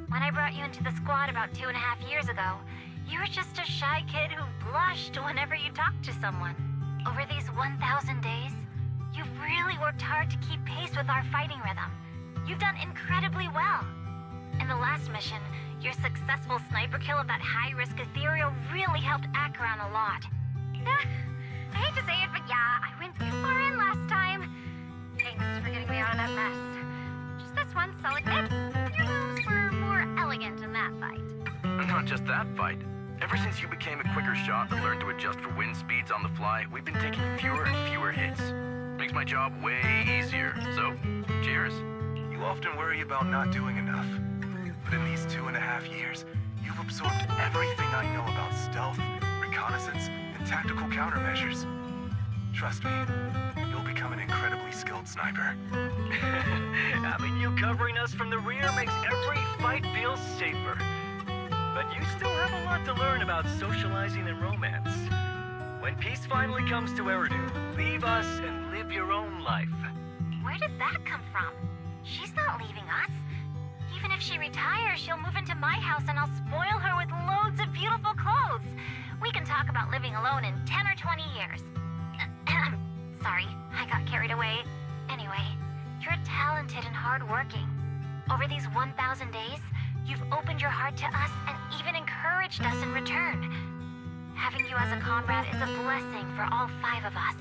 S5: When I brought you into the squad about 2.5 years ago, you were just a shy kid who blushed whenever you talked to someone. Over these 1,000 days, you've really worked hard to keep pace with our fighting rhythm. You've done incredibly well. In the last mission, your successful sniper kill of that high-risk ethereal really helped Acheron a lot. I hate to say it, but yeah, I went too far in last time. Thanks for getting me out of that mess. Just this once, I'll admit, your moves were more elegant in that fight.
S14: Not just that fight. Ever since you became a quicker shot and learned to adjust for wind speeds on the fly, we've been taking fewer and fewer hits. Makes my job way easier. So, cheers.
S16: You often worry about not doing enough. But in these 2.5 years, you've absorbed everything I know about stealth, reconnaissance, and tactical countermeasures. Trust me, you'll become an incredibly skilled sniper.
S15: Having you covering us from the rear makes every fight feel safer. But you still have a lot to learn about socializing and romance. When peace finally comes to Eridu, leave us and live your own life.
S5: Where did that come from? She's not leaving us. Even if she retires, she'll move into my house and I'll spoil her with loads of beautiful clothes. We can talk about living alone in 10 or 20 years. Sorry, I got carried away. Anyway, you're talented and hardworking. Over these 1,000 days, you've opened your heart to us and even encouraged us in return. Having you as a comrade is a blessing for all 5 of us.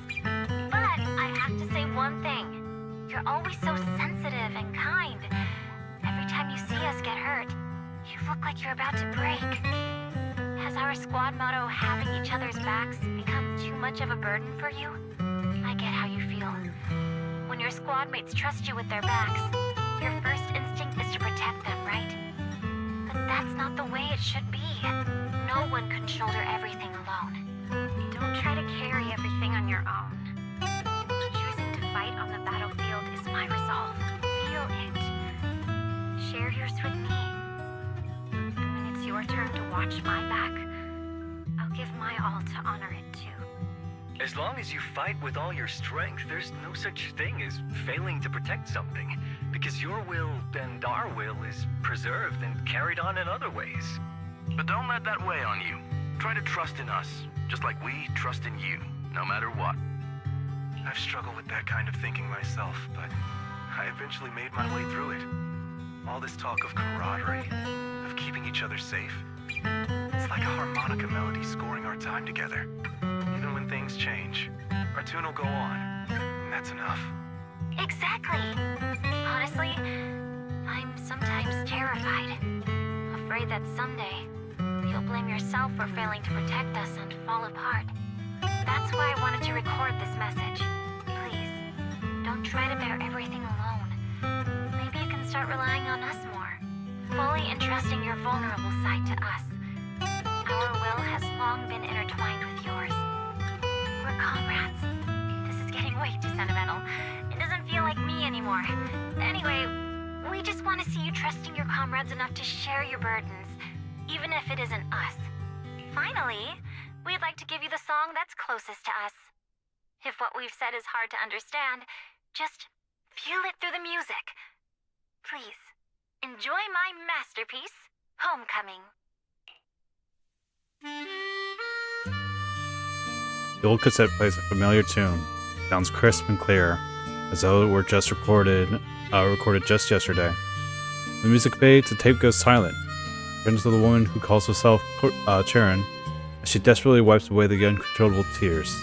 S5: But I have to say one thing. You're always so sensitive and kind. Every time you see us get hurt,
S13: You look like you're about to break. Has our squad motto, having each other's backs, become too much of a burden for you? I get how you feel. When your squad mates trust you with their backs, your first instinct is to protect them, right? But that's not the way it should be. No one can shoulder everything alone. Don't try to carry everything on your own. Choosing to fight on the battlefield is my resolve. Feel it. Share yours with me. When it's your turn to watch my back, I'll give my all to honor it too.
S15: As long as you fight with all your strength, there's no such thing as failing to protect something, because your will and our will is preserved and carried on in other ways.
S14: But don't let that weigh on you. Try to trust in us, just like we trust in you, no matter what.
S16: I've struggled with that kind of thinking myself, but I eventually made my way through it. All this talk of camaraderie, of keeping each other safe, it's like a harmonica melody scoring our time together. Even when things change, our tune will go on, and that's enough.
S13: Exactly. Honestly, I'm sometimes terrified. Afraid that someday, you'll blame yourself for failing to protect us and fall apart. That's why I wanted to record this message. Please, don't try to bear everything alone. Maybe you can start relying on us more, fully entrusting your vulnerable side to us. Our will has long been intertwined with yours. We're comrades. This is getting way too sentimental. It doesn't feel like me anymore. Anyway, we just want to see you trusting your comrades enough to share your burdens, even if it isn't us. Finally, we'd like to give you the song that's closest to us. If what we've said is hard to understand, just feel it through the music. Please, enjoy my masterpiece, Homecoming.
S1: The old cassette plays a familiar tune. Sounds crisp and clear, as though it were just recorded just yesterday. The music fades, the tape goes silent. Turns to the woman who calls herself Charon, as she desperately wipes away the uncontrollable tears.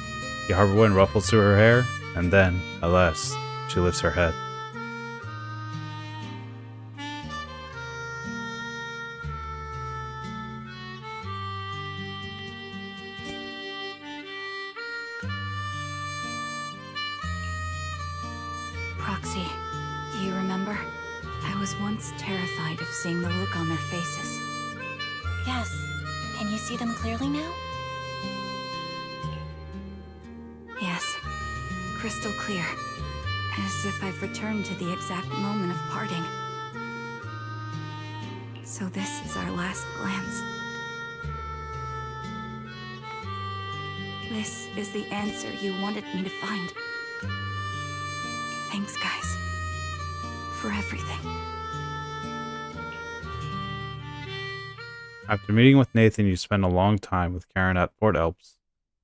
S1: The harbor wind ruffles through her hair, and then, alas, she lifts her head.
S4: Proxy, do you remember? I was once terrified of seeing the look on their faces.
S5: Yes. Can you see them clearly now?
S4: Yes, crystal clear. As if I've returned to the exact moment of parting. So this is our last glance. This is the answer you wanted me to find. Thanks, guys. For everything.
S1: After meeting with Nathan, you spend a long time with Karen at Fort Elps,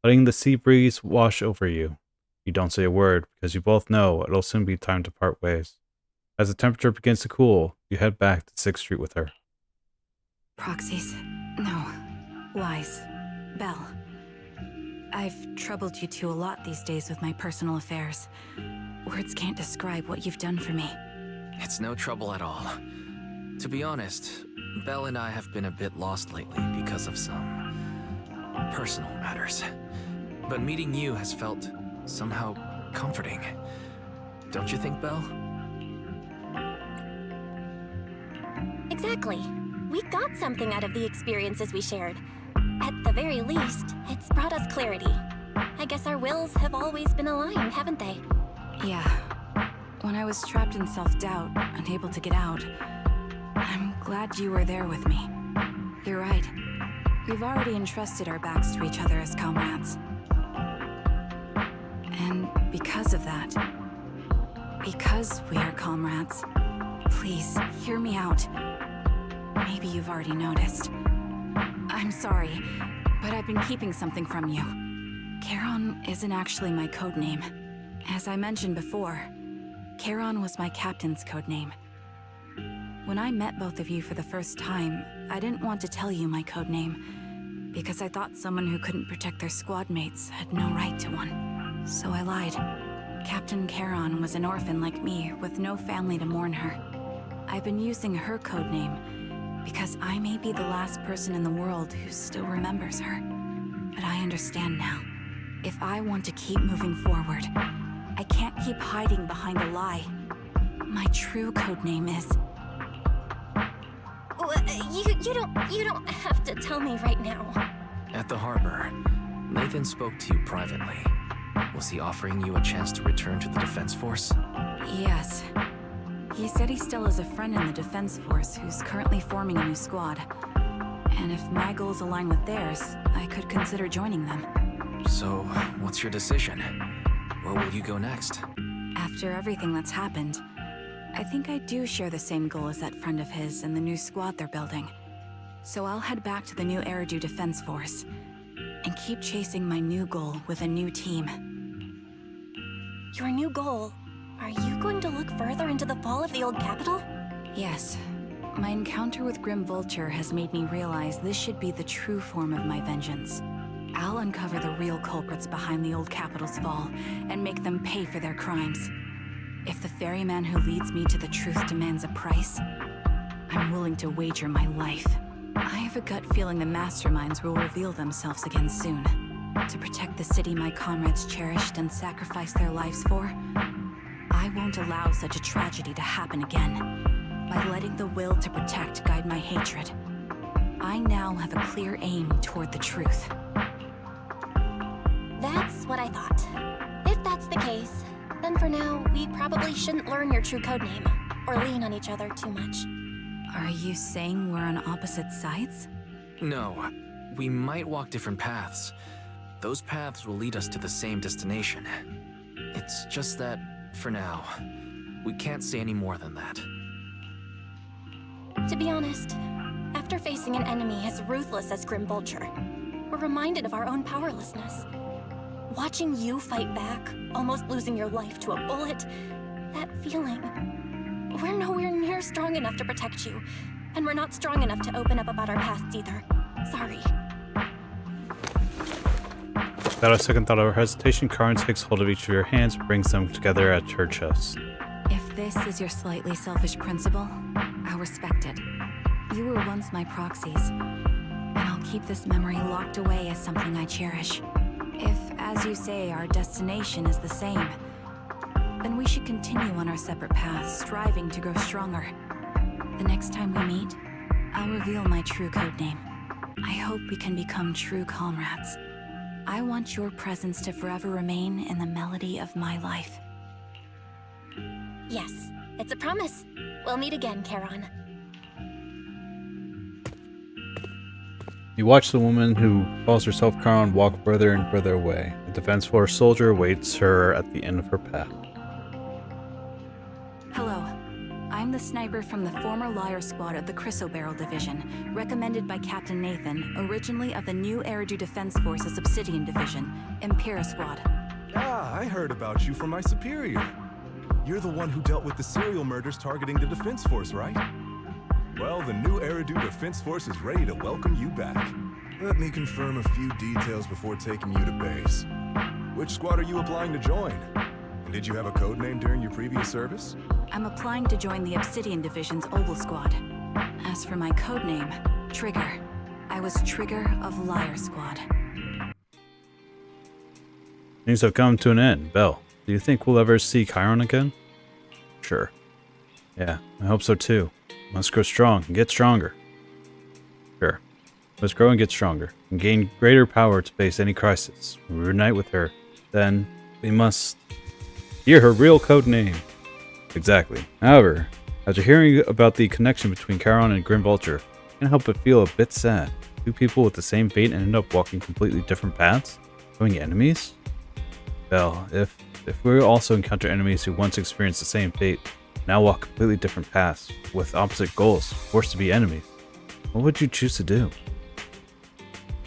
S1: letting the sea breeze wash over you. You don't say a word because you both know it'll soon be time to part ways. As the temperature begins to cool, you head back to 6th Street with her.
S4: Proxies. No. Lies. Belle. I've troubled you two a lot these days with my personal affairs. Words can't describe what you've done for me.
S3: It's no trouble at all. To be honest, Belle and I have been a bit lost lately because of some personal matters. But meeting you has felt somehow comforting. Don't you think, Belle?
S13: Exactly. We got something out of the experiences we shared. At the very least, it's brought us clarity. I guess our wills have always been aligned, haven't they?
S4: Yeah. When I was trapped in self-doubt, unable to get out, I'm glad you were there with me. You're right. We've already entrusted our backs to each other as comrades. And because of that, because we are comrades, please, hear me out. Maybe you've already noticed. I'm sorry, but I've been keeping something from you. Charon isn't actually my codename. As I mentioned before, Charon was my captain's codename. When I met both of you for the first time, I didn't want to tell you my codename, because I thought someone who couldn't protect their squad mates had no right to one. So I lied. Captain Charon was an orphan like me, with no family to mourn her. I've been using her codename Because I may be the last person in the world who still remembers her. But I understand now. If I want to keep moving forward, I can't keep hiding behind a lie. My true codename is...
S5: You don't have to tell me right now.
S3: At the harbor, Nathan spoke to you privately. Was he offering you a chance to return to the Defense Force?
S4: Yes. He said he still has a friend in the Defense Force who's currently forming a new squad. And if my goals align with theirs, I could consider joining them.
S3: So, what's your decision? Where will you go next?
S4: After everything that's happened, I think I do share the same goal as that friend of his and the new squad they're building. So I'll head back to the new Eridu Defense Force and keep chasing my new goal with a new team.
S5: Your new goal? Are you going to look further into the fall of the old capital?
S4: Yes. My encounter with Grim Vulture has made me realize this should be the true form of my vengeance. I'll uncover the real culprits behind the old capital's fall and make them pay for their crimes. If the ferryman who leads me to the truth demands a price, I'm willing to wager my life. I have a gut feeling the masterminds will reveal themselves again soon. To protect the city my comrades cherished and sacrificed their lives for, I won't allow such a tragedy to happen again. By letting the will to protect guide my hatred, I now have a clear aim toward the truth.
S5: That's what I thought. If that's the case, then for now, we probably shouldn't learn your true codename, or lean on each other too much.
S4: Are you saying we're on opposite sides?
S3: No, we might walk different paths. Those paths will lead us to the same destination. It's just that, for now, we can't say any more than that.
S5: To be honest, after facing an enemy as ruthless as Grim Vulture, we're reminded of our own powerlessness. Watching you fight back, almost losing your life to a bullet, that feeling. We're nowhere near strong enough to protect you, and we're not strong enough to open up about our pasts either. Sorry.
S1: Without a second thought or hesitation, Karin takes hold of each of your hands and brings them together at her chest.
S4: If this is your slightly selfish principle, I'll respect it. You were once my proxies, and I'll keep this memory locked away as something I cherish. If, as you say, our destination is the same, then we should continue on our separate paths, striving to grow stronger. The next time we meet, I'll reveal my true codename. I hope we can become true comrades. I want your presence to forever remain in the melody of my life.
S5: Yes, it's a promise. We'll meet again, Charon.
S1: You watch the woman who calls herself Karin walk further and further away. A Defense Force soldier awaits her at the end of her path.
S4: Hello. I'm the sniper from the former Liar Squad of the Chrysoberyl Division, recommended by Captain Nathan, originally of the new Eridu Defense Force's Obsidian Division, Impera Squad.
S16: Ah, I heard about you from my superior. You're the one who dealt with the serial murders targeting the Defense Force, right? Well, the new Eridu Defense Force is ready to welcome you back. Let me confirm a few details before taking you to base. Which squad are you applying to join? And did you have a code name during your previous service?
S4: I'm applying to join the Obsidian Division's Oval Squad. As for my codename, Trigger. I was Trigger of Liar Squad.
S1: Things have come to an end. Belle, do you think we'll ever see Chiron again? Sure. Yeah, I hope so too. Must grow strong and get stronger. Sure. Let's grow and get stronger, and gain greater power to face any crisis. When we reunite with her, then we must hear her real code name. Exactly. However, after hearing about the connection between Charon and Grim Vulture, I can't help but feel a bit sad. Two people with the same fate ended up walking completely different paths? Becoming enemies? Well, if we also encounter enemies who once experienced the same fate, now walk completely different paths, with opposite goals, forced to be enemies, what would you choose to do?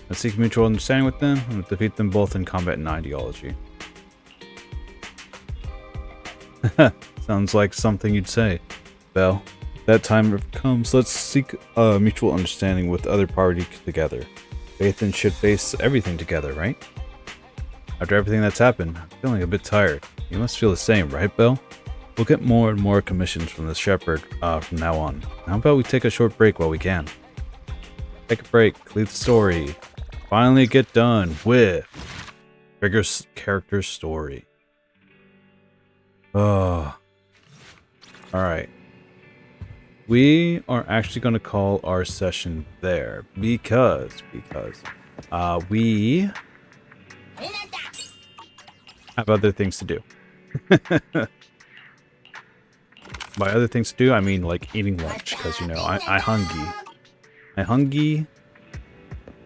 S1: Let's seek mutual understanding with them, and defeat them both in combat and ideology. Sounds like something you'd say. Belle, if that time comes, let's seek mutual understanding with the other party together. Faith and should face everything together, right? After everything that's happened, I'm feeling a bit tired. You must feel the same, right, Belle? We'll get more and more commissions from the shepherd from now on. How about we take a short break while we can? Take a break, leave the story. Finally get done with Trigger's character story. Oh. Alright. We are actually going to call our session there because we have other things to do. By other things to do, I mean like eating lunch, because you know I hungry,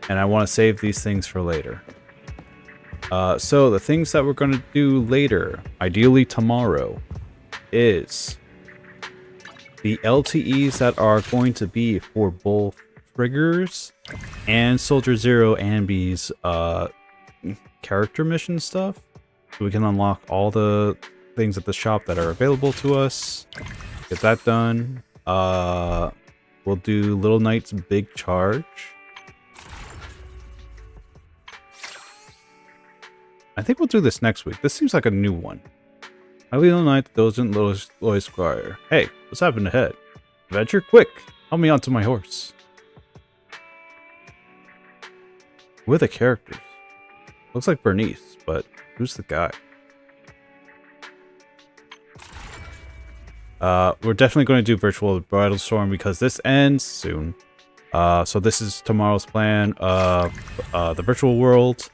S1: and I want to save these things for later. So the things that we're going to do later, ideally tomorrow, is the LTEs that are going to be for both Triggers and Soldier Zero Ambi's character mission stuff. So we can unlock all the things at the shop that are available to us. Get that done. We'll do Little Knight's Big Charge. I think we'll do this next week. This seems like a new one. I Little Knight, those in Lois Squire. Hey, what's happened ahead? Adventure, quick! Help me onto my horse. Who are the characters? Looks like Bernice, but who's the guy? We're definitely going to do Virtual Bridal Storm because this ends soon. So this is tomorrow's plan of the virtual world,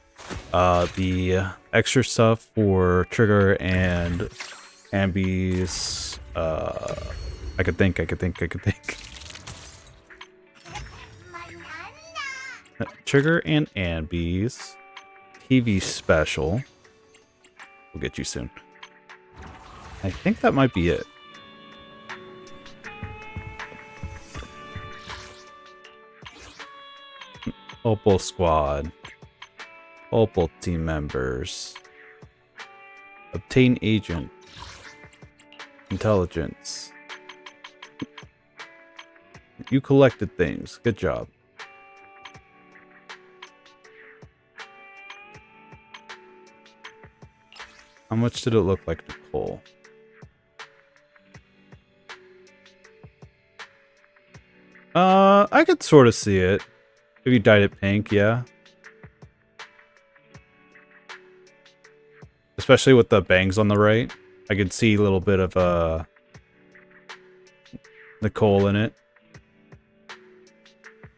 S1: the extra stuff for Trigger and Ambi's. I could think. Trigger and Ambi's TV special. We'll get you soon. I think that might be it. Opal Squad. Opal team members. Obtain agent. Intelligence. You collected things. Good job. How much did it look like to pull? I could sort of see it. If you dyed it pink, yeah. Especially with the bangs on the right. I could see a little bit of Nicole in it.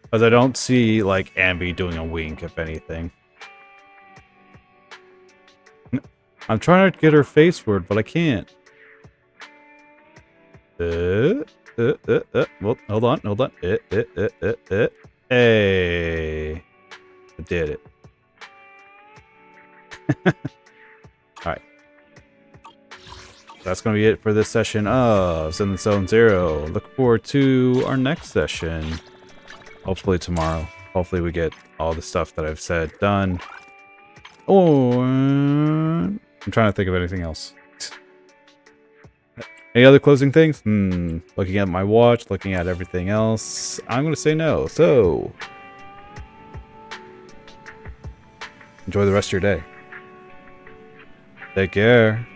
S1: Because I don't see, like, Ambi doing a wink, if anything. I'm trying to get her face word, but I can't. Well, hold on. Hey. I did it. Alright. That's going to be it for this session of Zenless Zone Zero. Look forward to our next session. Hopefully tomorrow. Hopefully we get all the stuff that I've said done. Or I'm trying to think of anything else. Any other closing things? Looking at my watch, looking at everything else, I'm going to say no. So, enjoy the rest of your day. Take care.